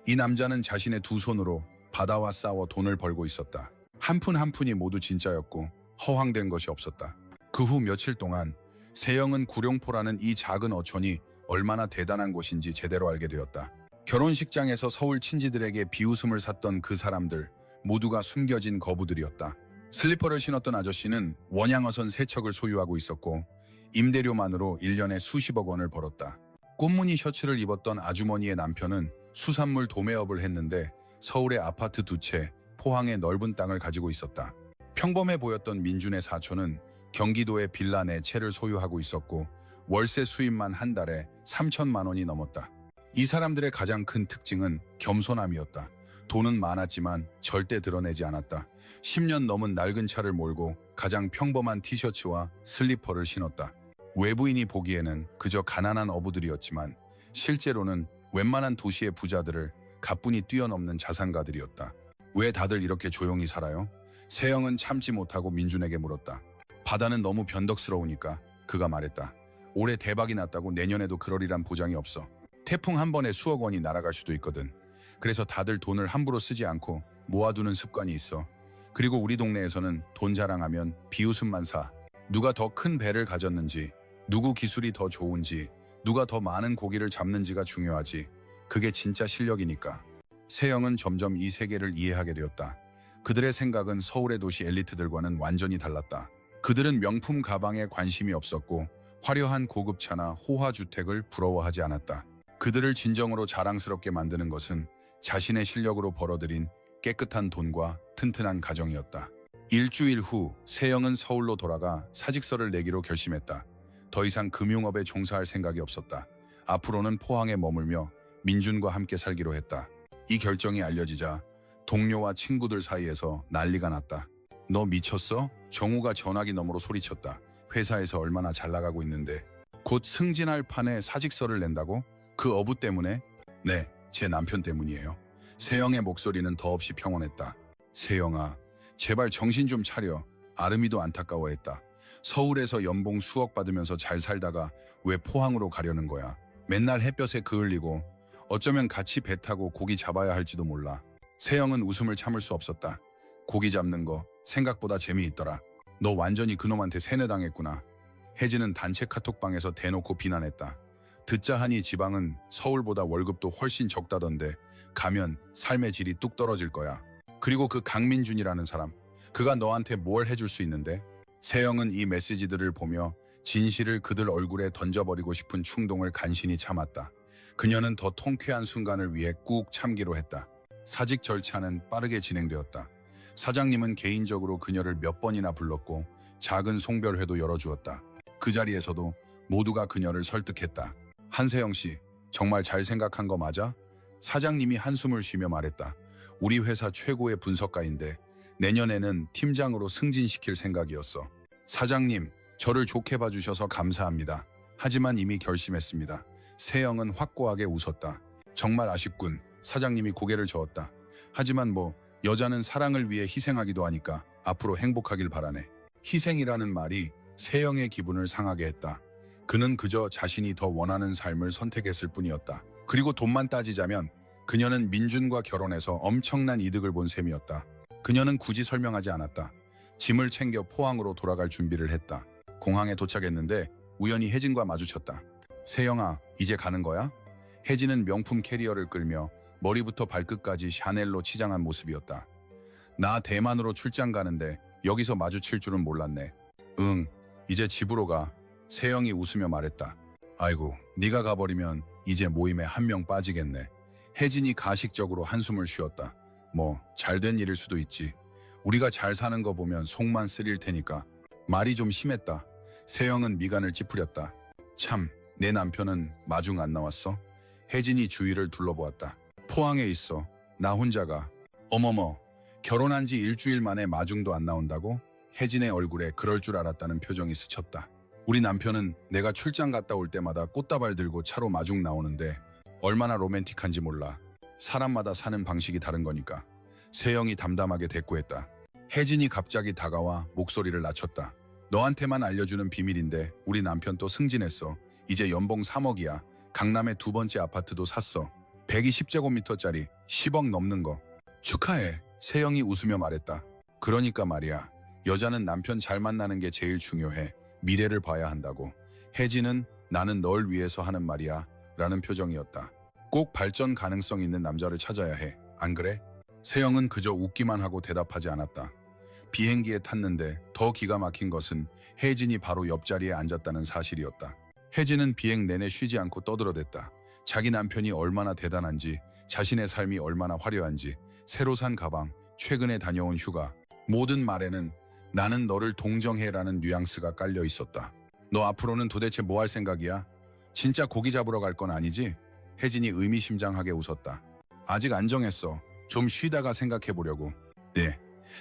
이 남자는 자신의 두 손으로 바다와 싸워 돈을 벌고 있었다. 한 푼 한 푼이 모두 진짜였고 허황된 것이 없었다. 그 후 며칠 동안 세영은 구룡포라는 이 작은 어촌이 얼마나 대단한 곳인지 제대로 알게 되었다. 결혼식장에서 서울 친지들에게 비웃음을 샀던 그 사람들 모두가 숨겨진 거부들이었다. 슬리퍼를 신었던 아저씨는 원양어선 3척을 소유하고 있었고 임대료만으로 1년에 수십억 원을 벌었다. 꽃무늬 셔츠를 입었던 아주머니의 남편은 수산물 도매업을 했는데 서울의 아파트 2채, 포항의 넓은 땅을 가지고 있었다. 평범해 보였던 민준의 사촌은 경기도의 빌라 4채를 소유하고 있었고 월세 수입만 한 달에 3천만 원이 넘었다. 이 사람들의 가장 큰 특징은 겸손함이었다. 돈은 많았지만 절대 드러내지 않았다. 10년 넘은 낡은 차를 몰고 가장 평범한 티셔츠와 슬리퍼를 신었다. 외부인이 보기에는 그저 가난한 어부들이었지만 실제로는 웬만한 도시의 부자들을 가뿐히 뛰어넘는 자산가들이었다. 왜 다들 이렇게 조용히 살아요? 세영은 참지 못하고 민준에게 물었다. 바다는 너무 변덕스러우니까 그가 말했다. 올해 대박이 났다고 내년에도 그러리란 보장이 없어. 태풍 한 번에 수억 원이 날아갈 수도 있거든. 그래서 다들 돈을 함부로 쓰지 않고 모아두는 습관이 있어. 그리고 우리 동네에서는 돈 자랑하면 비웃음만 사. 누가 더 큰 배를 가졌는지, 누구 기술이 더 좋은지, 누가 더 많은 고기를 잡는지가 중요하지. 그게 진짜 실력이니까. 세영은 점점 이 세계를 이해하게 되었다. 그들의 생각은 서울의 도시 엘리트들과는 완전히 달랐다. 그들은 명품 가방에 관심이 없었고 화려한 고급차나 호화주택을 부러워하지 않았다. 그들을 진정으로 자랑스럽게 만드는 것은 자신의 실력으로 벌어들인 깨끗한 돈과 튼튼한 가정이었다. 일주일 후 세영은 서울로 돌아가 사직서를 내기로 결심했다. 더 이상 금융업에 종사할 생각이 없었다. 앞으로는 포항에 머물며 민준과 함께 살기로 했다. 이 결정이 알려지자 동료와 친구들 사이에서 난리가 났다. 너 미쳤어? 정우가 전화기 너머로 소리쳤다. 회사에서 얼마나 잘 나가고 있는데 곧 승진할 판에 사직서를 낸다고? 그 어부 때문에? 네, 제 남편 때문이에요. 세영의 목소리는 더없이 평온했다. 세영아, 제발 정신 좀 차려. 아름이도 안타까워했다. 서울에서 연봉 수억 받으면서 잘 살다가 왜 포항으로 가려는 거야? 맨날 햇볕에 그을리고 어쩌면 같이 배 타고 고기 잡아야 할지도 몰라. 세영은 웃음을 참을 수 없었다. 고기 잡는 거 생각보다 재미있더라. 너 완전히 그놈한테 세뇌당했구나. 혜진은 단체 카톡방에서 대놓고 비난했다. 듣자 하니 지방은 서울보다 월급도 훨씬 적다던데 가면 삶의 질이 뚝 떨어질 거야. 그리고 그 강민준이라는 사람, 그가 너한테 뭘 해줄 수 있는데? 세영은 이 메시지들을 보며 진실을 그들 얼굴에 던져버리고 싶은 충동을 간신히 참았다. 그녀는 더 통쾌한 순간을 위해 꾹 참기로 했다. 사직 절차는 빠르게 진행되었다. 사장님은 개인적으로 그녀를 몇 번이나 불렀고 작은 송별회도 열어주었다. 그 자리에서도 모두가 그녀를 설득했다. 한세영 씨, 정말 잘 생각한 거 맞아? 사장님이 한숨을 쉬며 말했다. 우리 회사 최고의 분석가인데 내년에는 팀장으로 승진시킬 생각이었어. 사장님, 저를 좋게 봐주셔서 감사합니다. 하지만 이미 결심했습니다. 세영은 확고하게 웃었다. 정말 아쉽군. 사장님이 고개를 저었다. 하지만 여자는 사랑을 위해 희생하기도 하니까 앞으로 행복하길 바라네. 희생이라는 말이 세영의 기분을 상하게 했다. 그는 그저 자신이 더 원하는 삶을 선택했을 뿐이었다. 그리고 돈만 따지자면 그녀는 민준과 결혼해서 엄청난 이득을 본 셈이었다. 그녀는 굳이 설명하지 않았다. 짐을 챙겨 포항으로 돌아갈 준비를 했다. 공항에 도착했는데 우연히 혜진과 마주쳤다. 세영아, 이제 가는 거야? 혜진은 명품 캐리어를 끌며 머리부터 발끝까지 샤넬로 치장한 모습이었다. 나 대만으로 출장 가는데 여기서 마주칠 줄은 몰랐네. 응, 이제 집으로 가. 세영이 웃으며 말했다. 아이고, 네가 가버리면 이제 모임에 한 명 빠지겠네. 혜진이 가식적으로 한숨을 쉬었다. 잘된 일일 수도 있지. 우리가 잘 사는 거 보면 속만 쓰릴 테니까. 말이 좀 심했다. 세영은 미간을 찌푸렸다. 참, 내 남편은 마중 안 나왔어? 혜진이 주위를 둘러보았다. 포항에 있어. 나 혼자가. 어머머, 결혼한 지 일주일 만에 마중도 안 나온다고? 혜진의 얼굴에 그럴 줄 알았다는 표정이 스쳤다. 우리 남편은 내가 출장 갔다 올 때마다 꽃다발 들고 차로 마중 나오는데 얼마나 로맨틱한지 몰라. 사람마다 사는 방식이 다른 거니까. 세영이 담담하게 대꾸했다. 혜진이 갑자기 다가와 목소리를 낮췄다. 너한테만 알려주는 비밀인데 우리 남편 또 승진했어. 이제 연봉 3억이야. 강남에 두 번째 아파트도 샀어. 120제곱미터짜리 10억 넘는 거. 축하해. 세영이 웃으며 말했다. 그러니까 말이야. 여자는 남편 잘 만나는 게 제일 중요해. 미래를 봐야 한다고. 혜진은 나는 널 위해서 하는 말이야 라는 표정이었다. 꼭 발전 가능성 있는 남자를 찾아야 해. 안 그래? 세영은 그저 웃기만 하고 대답하지 않았다. 비행기에 탔는데 더 기가 막힌 것은 혜진이 바로 옆자리에 앉았다는 사실이었다. 혜진은 비행 내내 쉬지 않고 떠들어댔다. 자기 남편이 얼마나 대단한지, 자신의 삶이 얼마나 화려한지, 새로 산 가방, 최근에 다녀온 휴가, 모든 말에는 나는 너를 동정해라는 뉘앙스가 깔려 있었다. 너 앞으로는 도대체 뭐 할 생각이야? 진짜 고기 잡으러 갈 건 아니지? 혜진이 의미심장하게 웃었다. 아직 안 정했어. 좀 쉬다가 생각해보려고. 네,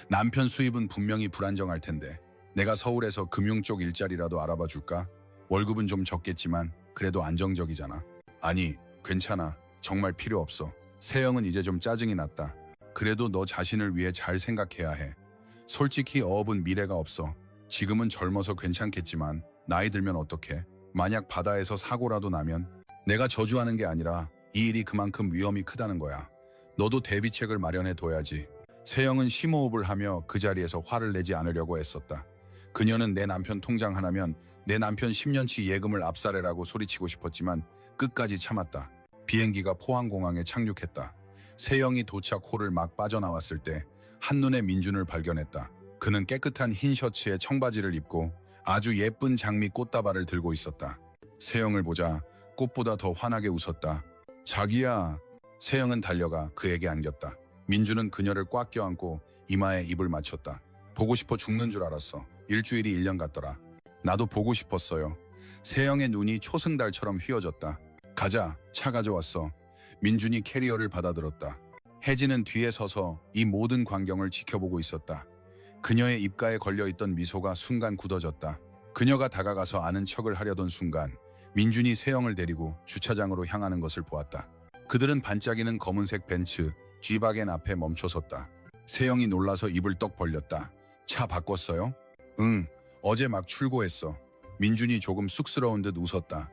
남편 수입은 분명히 불안정할 텐데 내가 서울에서 금융 쪽 일자리라도 알아봐 줄까? 월급은 좀 적겠지만 그래도 안정적이잖아. 아니, 괜찮아. 정말 필요 없어. 세영은 이제 좀 짜증이 났다. 그래도 너 자신을 위해 잘 생각해야 해. 솔직히 어업은 미래가 없어. 지금은 젊어서 괜찮겠지만 나이 들면 어떡해? 만약 바다에서 사고라도 나면 내가 저주하는 게 아니라 이 일이 그만큼 위험이 크다는 거야. 너도 대비책을 마련해 둬야지. 세영은 심호흡을 하며 그 자리에서 화를 내지 않으려고 애썼다. 그녀는 내 남편 통장 하나면 내 남편 10년치 예금을 압살해라고 소리치고 싶었지만 끝까지 참았다. 비행기가 포항공항에 착륙했다. 세영이 도착 홀을 막 빠져나왔을 때 한눈에 민준을 발견했다. 그는 깨끗한 흰 셔츠에 청바지를 입고 아주 예쁜 장미 꽃다발을 들고 있었다. 세영을 보자 꽃보다 더 환하게 웃었다. 자기야. 세영은 달려가 그에게 안겼다. 민준은 그녀를 꽉 껴안고 이마에 입을 맞췄다. 보고 싶어 죽는 줄 알았어. 일주일이 1년 같더라. 나도 보고 싶었어요. 세영의 눈이 초승달처럼 휘어졌다. 가자, 차 가져왔어. 민준이 캐리어를 받아들었다. 혜진은 뒤에 서서 이 모든 광경을 지켜보고 있었다. 그녀의 입가에 걸려있던 미소가 순간 굳어졌다. 그녀가 다가가서 아는 척을 하려던 순간 민준이 세영을 데리고 주차장으로 향하는 것을 보았다. 그들은 반짝이는 검은색 벤츠 G바겐 앞에 멈춰섰다. 세영이 놀라서 입을 떡 벌렸다. 차 바꿨어요? 응, 어제 막 출고했어. 민준이 조금 쑥스러운 듯 웃었다.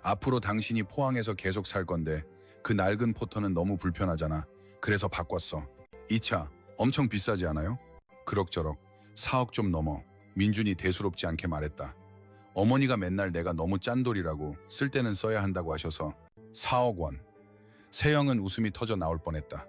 앞으로 당신이 포항에서 계속 살 건데 그 낡은 포터는 너무 불편하잖아. 그래서 바꿨어. 이 차 엄청 비싸지 않아요? 그럭저럭 4억 좀 넘어. 민준이 대수롭지 않게 말했다. 어머니가 맨날 내가 너무 짠돌이라고 쓸 때는 써야 한다고 하셔서 4억 원. 세영은 웃음이 터져 나올 뻔했다.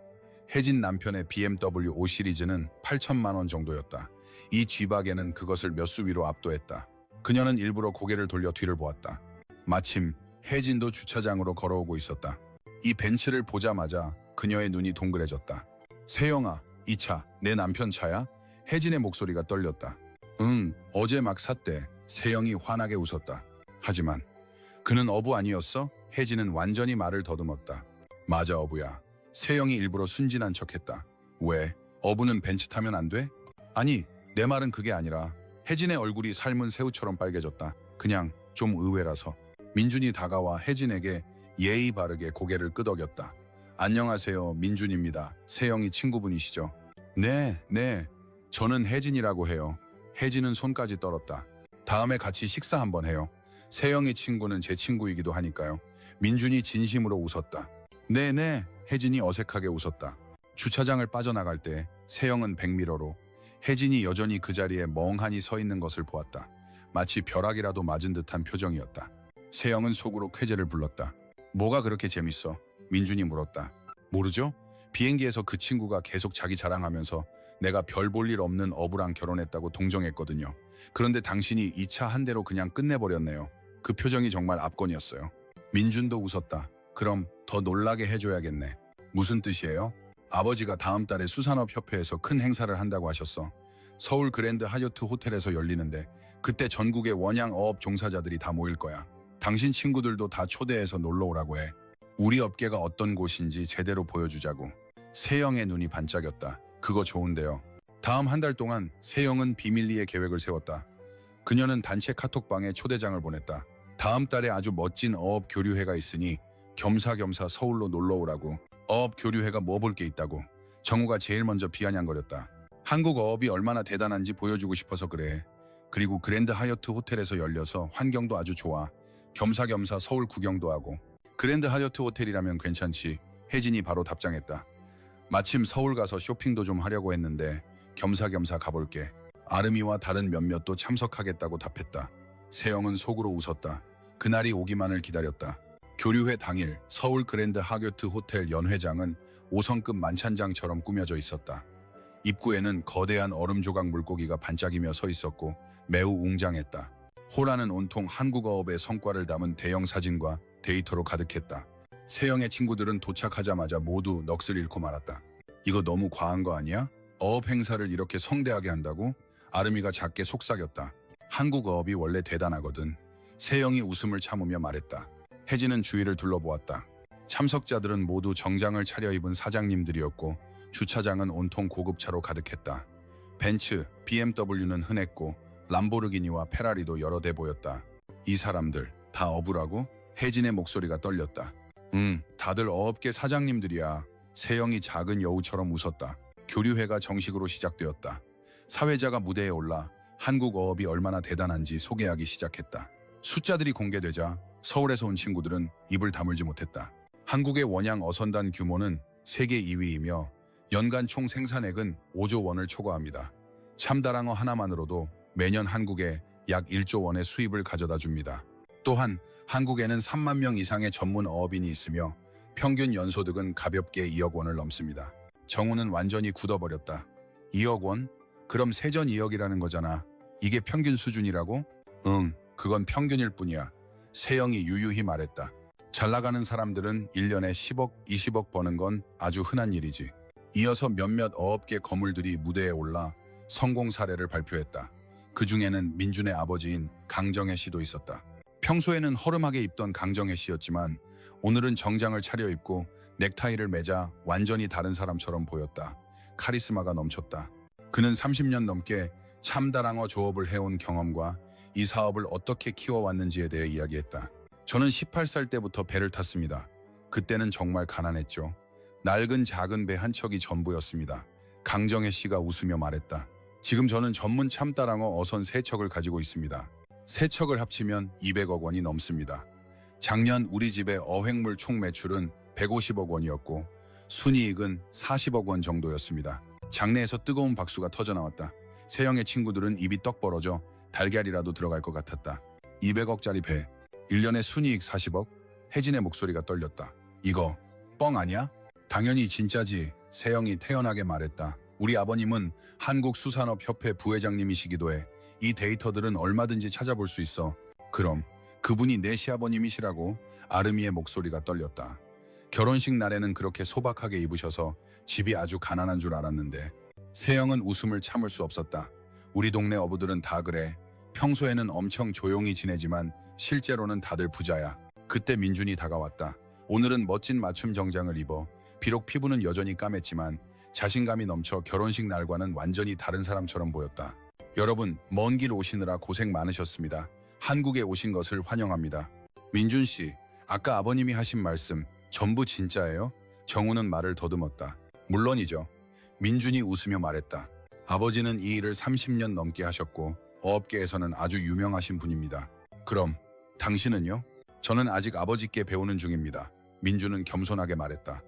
혜진 남편의 BMW 5 시리즈는 8천만 원 정도였다. 이 G박에는 그것을 몇 수 위로 압도했다. 그녀는 일부러 고개를 돌려 뒤를 보았다. 마침 혜진도 주차장으로 걸어오고 있었다. 이 벤츠를 보자마자 그녀의 눈이 동그래졌다. 세영아, 이 차 내 남편 차야? 혜진의 목소리가 떨렸다. 응, 어제 막 샀대. 세영이 환하게 웃었다. 하지만 그는 어부 아니었어? 혜진은 완전히 말을 더듬었다. 맞아, 어부야. 세영이 일부러 순진한 척했다. 왜? 어부는 벤츠 타면 안 돼? 아니, 내 말은 그게 아니라 혜진의 얼굴이 삶은 새우처럼 빨개졌다. 그냥 좀 의외라서. 민준이 다가와 혜진에게 예의 바르게 고개를 끄덕였다. 안녕하세요, 민준입니다. 세영이 친구분이시죠? 네. 저는 혜진이라고 해요. 혜진은 손까지 떨었다. 다음에 같이 식사 한번 해요. 세영이 친구는 제 친구이기도 하니까요. 민준이 진심으로 웃었다. 네네. 혜진이 어색하게 웃었다. 주차장을 빠져나갈 때 세영은 백미러로 혜진이 여전히 그 자리에 멍하니 서 있는 것을 보았다. 마치 벼락이라도 맞은 듯한 표정이었다. 세영은 속으로 쾌재를 불렀다. 뭐가 그렇게 재밌어? 민준이 물었다. 모르죠? 비행기에서 그 친구가 계속 자기 자랑하면서 내가 별 볼 일 없는 어부랑 결혼했다고 동정했거든요. 그런데 당신이 이 차 한 대로 그냥 끝내버렸네요. 그 표정이 정말 압권이었어요. 민준도 웃었다. 그럼 더 놀라게 해줘야겠네. 무슨 뜻이에요? 아버지가 다음 달에 수산업협회에서 큰 행사를 한다고 하셨어. 서울 그랜드 하얏트 호텔에서 열리는데 그때 전국의 원양 어업 종사자들이 다 모일 거야. 당신 친구들도 다 초대해서 놀러 오라고 해. 우리 업계가 어떤 곳인지 제대로 보여주자고. 세영의 눈이 반짝였다. 그거 좋은데요. 다음 한 달 동안 세영은 비밀리에 계획을 세웠다. 그녀는 단체 카톡방에 초대장을 보냈다. 다음 달에 아주 멋진 어업 교류회가 있으니 겸사겸사 서울로 놀러 오라고. 어업 교류회가 뭐 볼 게 있다고. 정우가 제일 먼저 비아냥거렸다. 한국 어업이 얼마나 대단한지 보여주고 싶어서 그래. 그리고 그랜드 하얏트 호텔에서 열려서 환경도 아주 좋아. 겸사겸사 서울 구경도 하고. 그랜드 하얏트 호텔이라면 괜찮지. 혜진이 바로 답장했다. 마침 서울 가서 쇼핑도 좀 하려고 했는데 겸사겸사 가볼게. 아름이와 다른 몇몇도 참석하겠다고 답했다. 세영은 속으로 웃었다. 그날이 오기만을 기다렸다. 교류회 당일 서울 그랜드 하얏트 호텔 연회장은 5성급 만찬장처럼 꾸며져 있었다. 입구에는 거대한 얼음 조각 물고기가 반짝이며 서 있었고 매우 웅장했다. 홀 안은 온통 한국어업의 성과를 담은 대형 사진과 데이터로 가득했다. 세영의 친구들은 도착하자마자 모두 넋을 잃고 말았다. 이거 너무 과한 거 아니야? 어업 행사를 이렇게 성대하게 한다고? 아름이가 작게 속삭였다. 한국 어업이 원래 대단하거든. 세영이 웃음을 참으며 말했다. 혜진은 주위를 둘러보았다. 참석자들은 모두 정장을 차려입은 사장님들이었고 주차장은 온통 고급차로 가득했다. 벤츠, BMW는 흔했고 람보르기니와 페라리도 여러 대 보였다. 이 사람들 다 어부라고? 혜진의 목소리가 떨렸다. 다들 어업계 사장님들이야. 세영이 작은 여우처럼 웃었다. 교류회가 정식으로 시작되었다. 사회자가 무대에 올라 한국 어업이 얼마나 대단한지 소개하기 시작했다. 숫자들이 공개되자 서울에서 온 친구들은 입을 다물지 못했다. 한국의 원양 어선단 규모는 세계 2위이며 연간 총 생산액은 5조 원을 초과합니다. 참다랑어 하나만으로도 매년 한국에 약 1조 원의 수입을 가져다 줍니다. 또한 한국에는 3만 명 이상의 전문 어업인이 있으며 평균 연소득은 가볍게 2억 원을 넘습니다. 정우는 완전히 굳어버렸다. 2억 원? 그럼 세전 2억이라는 거잖아. 이게 평균 수준이라고? 응, 그건 평균일 뿐이야. 세영이 유유히 말했다. 잘 나가는 사람들은 1년에 10억, 20억 버는 건 아주 흔한 일이지. 이어서 몇몇 어업계 거물들이 무대에 올라 성공 사례를 발표했다. 그 중에는 민준의 아버지인 강정혜 씨도 있었다. 평소에는 허름하게 입던 강정혜 씨였지만 오늘은 정장을 차려입고 넥타이를 매자 완전히 다른 사람처럼 보였다. 카리스마가 넘쳤다. 그는 30년 넘게 참다랑어 조업을 해온 경험과 이 사업을 어떻게 키워왔는지에 대해 이야기했다. 저는 18살 때부터 배를 탔습니다. 그때는 정말 가난했죠. 낡은 작은 배 한 척이 전부였습니다. 강정혜 씨가 웃으며 말했다. 지금 저는 전문 참다랑어 어선 3척을 가지고 있습니다. 3척을 합치면 200억 원이 넘습니다. 작년 우리 집의 어획물 총 매출은 150억 원이었고 순이익은 40억 원 정도였습니다. 장내에서 뜨거운 박수가 터져나왔다. 세영의 친구들은 입이 떡 벌어져 달걀이라도 들어갈 것 같았다. 200억짜리 배, 1년에 순이익 40억? 혜진의 목소리가 떨렸다. 이거 뻥 아니야? 당연히 진짜지. 세영이 태연하게 말했다. 우리 아버님은 한국수산업협회 부회장님이시기도 해. 이 데이터들은 얼마든지 찾아볼 수 있어. 그럼 그분이 내 시아버님이시라고? 아름이의 목소리가 떨렸다. 결혼식 날에는 그렇게 소박하게 입으셔서 집이 아주 가난한 줄 알았는데. 세영은 웃음을 참을 수 없었다. 우리 동네 어부들은 다 그래. 평소에는 엄청 조용히 지내지만 실제로는 다들 부자야. 그때 민준이 다가왔다. 오늘은 멋진 맞춤 정장을 입어 비록 피부는 여전히 까맸지만 자신감이 넘쳐 결혼식 날과는 완전히 다른 사람처럼 보였다. 여러분, 먼 길 오시느라 고생 많으셨습니다. 한국에 오신 것을 환영합니다. 민준 씨, 아까 아버님이 하신 말씀 전부 진짜예요? 정우는 말을 더듬었다. 물론이죠. 민준이 웃으며 말했다. 아버지는 이 일을 30년 넘게 하셨고 어업계에서는 아주 유명하신 분입니다. 그럼 당신은요? 저는 아직 아버지께 배우는 중입니다. 민준은 겸손하게 말했다.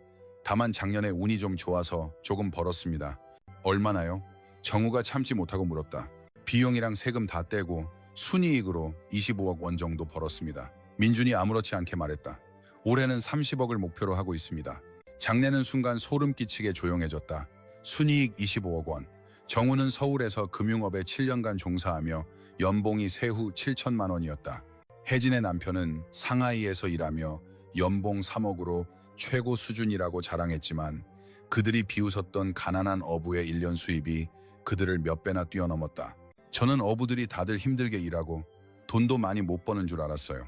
다만 작년에 운이 좀 좋아서 조금 벌었습니다. 얼마나요? 정우가 참지 못하고 물었다. 비용이랑 세금 다 떼고 순이익으로 25억 원 정도 벌었습니다. 민준이 아무렇지 않게 말했다. 올해는 30억을 목표로 하고 있습니다. 장내는 순간 소름 끼치게 조용해졌다. 순이익 25억 원. 정우는 서울에서 금융업에 7년간 종사하며 연봉이 세후 7천만 원이었다. 혜진의 남편은 상하이에서 일하며 연봉 3억으로 최고 수준이라고 자랑했지만 그들이 비웃었던 가난한 어부의 1년 수입이 그들을 몇 배나 뛰어넘었다. 저는 어부들이 다들 힘들게 일하고 돈도 많이 못 버는 줄 알았어요.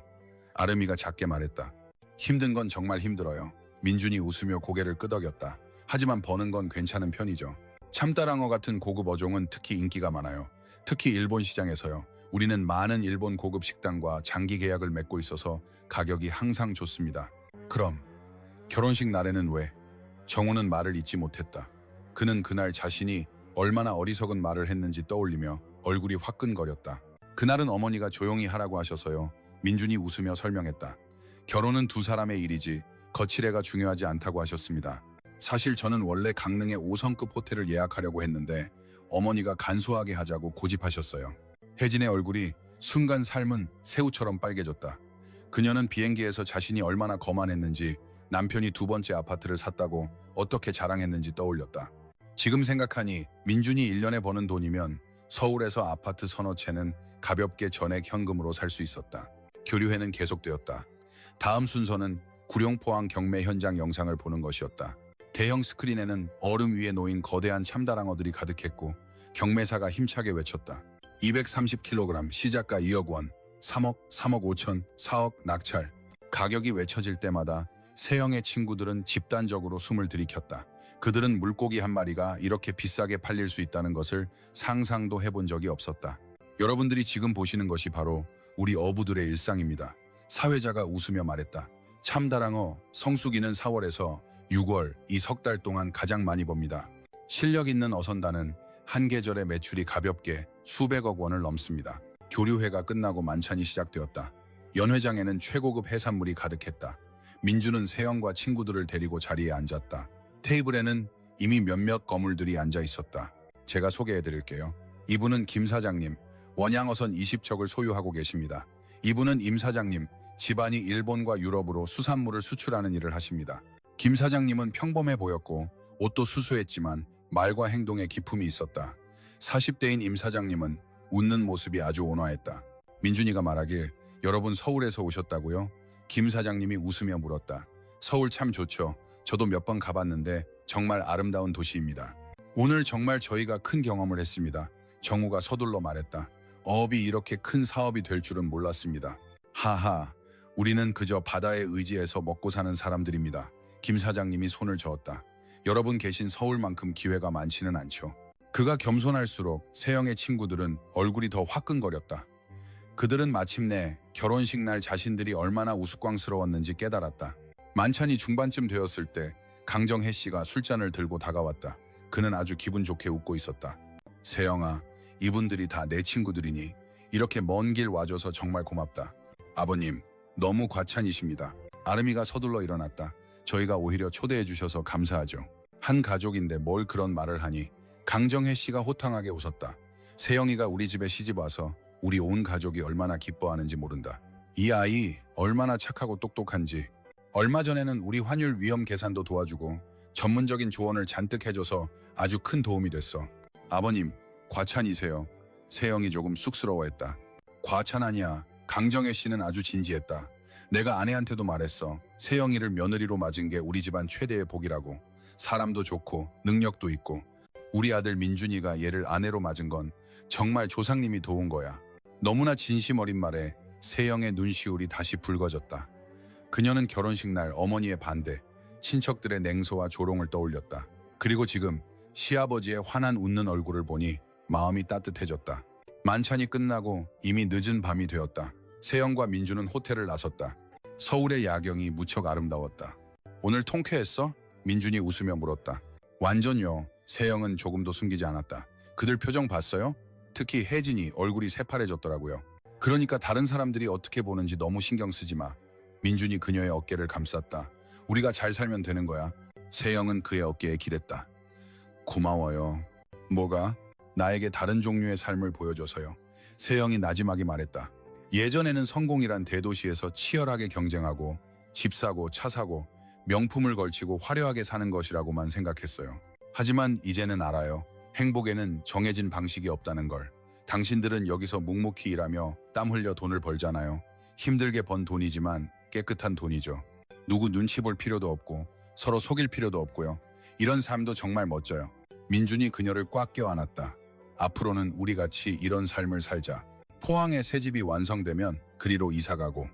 아름이가 작게 말했다. 힘든 건 정말 힘들어요. 민준이 웃으며 고개를 끄덕였다. 하지만 버는 건 괜찮은 편이죠. 참다랑어 같은 고급 어종은 특히 인기가 많아요. 특히 일본 시장에서요. 우리는 많은 일본 고급 식당과 장기 계약을 맺고 있어서 가격이 항상 좋습니다. 그럼 결혼식 날에는 왜? 정우는 말을 잇지 못했다. 그는 그날 자신이 얼마나 어리석은 말을 했는지 떠올리며 얼굴이 화끈거렸다. 그날은 어머니가 조용히 하라고 하셔서요. 민준이 웃으며 설명했다. 결혼은 두 사람의 일이지 거칠애가 중요하지 않다고 하셨습니다. 사실 저는 원래 강릉에 5성급 호텔을 예약하려고 했는데 어머니가 간소하게 하자고 고집하셨어요. 혜진의 얼굴이 순간 삶은 새우처럼 빨개졌다. 그녀는 비행기에서 자신이 얼마나 거만했는지 남편이 두 번째 아파트를 샀다고 어떻게 자랑했는지 떠올렸다. 지금 생각하니 민준이 1년에 버는 돈이면 서울에서 아파트 서너 채는 가볍게 전액 현금으로 살 수 있었다. 교류회는 계속되었다. 다음 순서는 구룡포항 경매 현장 영상을 보는 것이었다. 대형 스크린에는 얼음 위에 놓인 거대한 참다랑어들이 가득했고 경매사가 힘차게 외쳤다. 230kg, 시작가 2억 원, 3억, 3억 5천, 4억, 낙찰. 가격이 외쳐질 때마다 세영의 친구들은 집단적으로 숨을 들이켰다. 그들은 물고기 한 마리가 이렇게 비싸게 팔릴 수 있다는 것을 상상도 해본 적이 없었다. 여러분들이 지금 보시는 것이 바로 우리 어부들의 일상입니다. 사회자가 웃으며 말했다. 참다랑어, 성수기는 4월에서 6월 이 석 달 동안 가장 많이 법니다. 실력 있는 어선단은 한 계절의 매출이 가볍게 수백억 원을 넘습니다. 교류회가 끝나고 만찬이 시작되었다. 연회장에는 최고급 해산물이 가득했다. 민주는 세영과 친구들을 데리고 자리에 앉았다. 테이블에는 이미 몇몇 거물들이 앉아 있었다. 제가 소개해드릴게요. 이분은 김 사장님, 원양어선 20척을 소유하고 계십니다. 이분은 임 사장님, 집안이 일본과 유럽으로 수산물을 수출하는 일을 하십니다. 김 사장님은 평범해 보였고 옷도 수수했지만 말과 행동에 기품이 있었다. 40대인 임 사장님은 웃는 모습이 아주 온화했다. 민준이가 말하길 여러분 서울에서 오셨다고요? 김 사장님이 웃으며 물었다. 서울 참 좋죠. 저도 몇 번 가봤는데 정말 아름다운 도시입니다. 오늘 정말 저희가 큰 경험을 했습니다. 정우가 서둘러 말했다. 어업이 이렇게 큰 사업이 될 줄은 몰랐습니다. 하하, 우리는 그저 바다에 의지해서 먹고 사는 사람들입니다. 김 사장님이 손을 저었다. 여러분 계신 서울만큼 기회가 많지는 않죠. 그가 겸손할수록 세영의 친구들은 얼굴이 더 화끈거렸다. 그들은 마침내 결혼식 날 자신들이 얼마나 우스꽝스러웠는지 깨달았다. 만찬이 중반쯤 되었을 때 강정혜 씨가 술잔을 들고 다가왔다. 그는 아주 기분 좋게 웃고 있었다. 세영아, 이분들이 다 내 친구들이니 이렇게 먼 길 와줘서 정말 고맙다. 아버님, 너무 과찬이십니다. 아름이가 서둘러 일어났다. 저희가 오히려 초대해 주셔서 감사하죠. 한 가족인데 뭘 그런 말을 하니 강정혜 씨가 호탕하게 웃었다. 세영이가 우리 집에 시집 와서 우리 온 가족이 얼마나 기뻐하는지 모른다. 이 아이 얼마나 착하고 똑똑한지. 얼마 전에는 우리 환율 위험 계산도 도와주고 전문적인 조언을 잔뜩 해줘서 아주 큰 도움이 됐어. 아버님, 과찬이세요. 세영이 조금 쑥스러워했다. 과찬 아니야. 강정혜 씨는 아주 진지했다. 내가 아내한테도 말했어. 세영이를 며느리로 맞은 게 우리 집안 최대의 복이라고. 사람도 좋고 능력도 있고. 우리 아들 민준이가 얘를 아내로 맞은 건 정말 조상님이 도운 거야. 너무나 진심 어린 말에 세영의 눈시울이 다시 붉어졌다. 그녀는 결혼식 날 어머니의 반대, 친척들의 냉소와 조롱을 떠올렸다. 그리고 지금 시아버지의 환한 웃는 얼굴을 보니 마음이 따뜻해졌다. 만찬이 끝나고 이미 늦은 밤이 되었다. 세영과 민주는 호텔을 나섰다. 서울의 야경이 무척 아름다웠다. 오늘 통쾌했어? 민준이 웃으며 물었다. 완전요. 세영은 조금도 숨기지 않았다. 그들 표정 봤어요? 특히 혜진이 얼굴이 새파래졌더라고요. 그러니까 다른 사람들이 어떻게 보는지 너무 신경 쓰지 마. 민준이 그녀의 어깨를 감쌌다. 우리가 잘 살면 되는 거야. 세영은 그의 어깨에 기댔다. 고마워요. 뭐가? 나에게 다른 종류의 삶을 보여줘서요. 세영이 나지막이 말했다. 예전에는 성공이란 대도시에서 치열하게 경쟁하고 집 사고 차 사고 명품을 걸치고 화려하게 사는 것이라고만 생각했어요. 하지만 이제는 알아요. 행복에는 정해진 방식이 없다는 걸. 당신들은 여기서 묵묵히 일하며 땀 흘려 돈을 벌잖아요. 힘들게 번 돈이지만 깨끗한 돈이죠. 누구 눈치 볼 필요도 없고 서로 속일 필요도 없고요. 이런 삶도 정말 멋져요. 민준이 그녀를 꽉 껴안았다. 앞으로는 우리 같이 이런 삶을 살자. 포항에 새 집이 완성되면 그리로 이사가고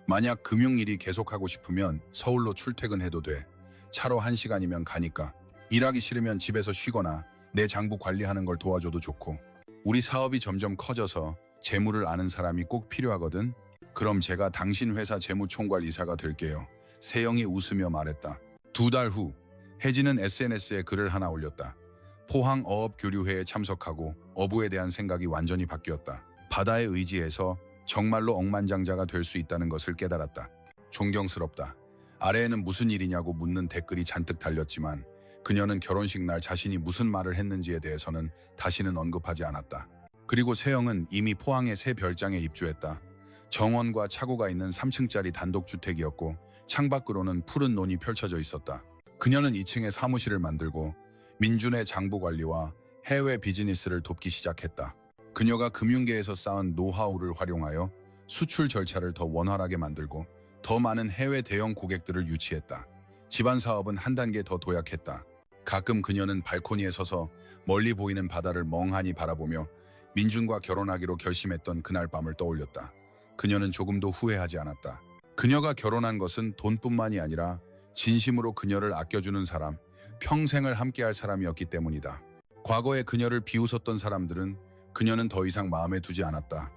만약 금융일이 계속하고 싶으면 서울로 출퇴근해도 돼. 차로 1시간이면 가니까. 일하기 싫으면 집에서 쉬거나 내 장부 관리하는 걸 도와줘도 좋고. 우리 사업이 점점 커져서 재무를 아는 사람이 꼭 필요하거든. 그럼 제가 당신 회사 재무총괄 이사가 될게요. 세영이 웃으며 말했다. 2달 후 혜진은 SNS에 글을 하나 올렸다. 포항 어업 교류회에 참석하고 어부에 대한 생각이 완전히 바뀌었다. 바다에 의지해서 정말로 억만장자가 될 수 있다는 것을 깨달았다. 존경스럽다. 아래에는 무슨 일이냐고 묻는 댓글이 잔뜩 달렸지만 그녀는 결혼식 날 자신이 무슨 말을 했는지에 대해서는 다시는 언급하지 않았다. 그리고 세영은 이미 포항의 새 별장에 입주했다. 정원과 차고가 있는 3층짜리 단독주택이었고 창밖으로는 푸른 논이 펼쳐져 있었다. 그녀는 2층에 사무실을 만들고 민준의 장부 관리와 해외 비즈니스를 돕기 시작했다. 그녀가 금융계에서 쌓은 노하우를 활용하여 수출 절차를 더 원활하게 만들고 더 많은 해외 대형 고객들을 유치했다. 집안 사업은 한 단계 더 도약했다. 가끔 그녀는 발코니에 서서 멀리 보이는 바다를 멍하니 바라보며 민준과 결혼하기로 결심했던 그날 밤을 떠올렸다. 그녀는 조금도 후회하지 않았다. 그녀가 결혼한 것은 돈뿐만이 아니라 진심으로 그녀를 아껴주는 사람, 평생을 함께할 사람이었기 때문이다. 과거에 그녀를 비웃었던 사람들은 그녀는 더 이상 마음에 두지 않았다.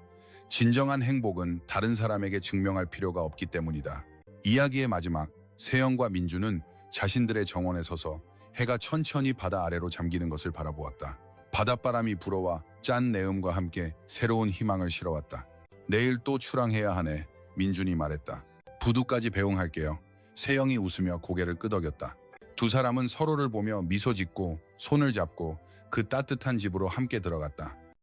진정한 행복은 다른 사람에게 증명할 필요가 없기 때문이다. 이야기의 마지막, 세영과 민주는 자신들의 정원에 서서 해가 천천히 바다 아래로 잠기는 것을 바라보았다. 바닷바람이 불어와 짠 내음과 함께 새로운 희망을 실어왔다. 내일 또 출항해야 하네. 민준이 말했다. 부두까지 배웅할게요. 세영이 웃으며 고개를 끄덕였다. 두 사람은 서로를 보며 미소 짓고 손을 잡고 그 따뜻한 집으로 함께 들어갔다.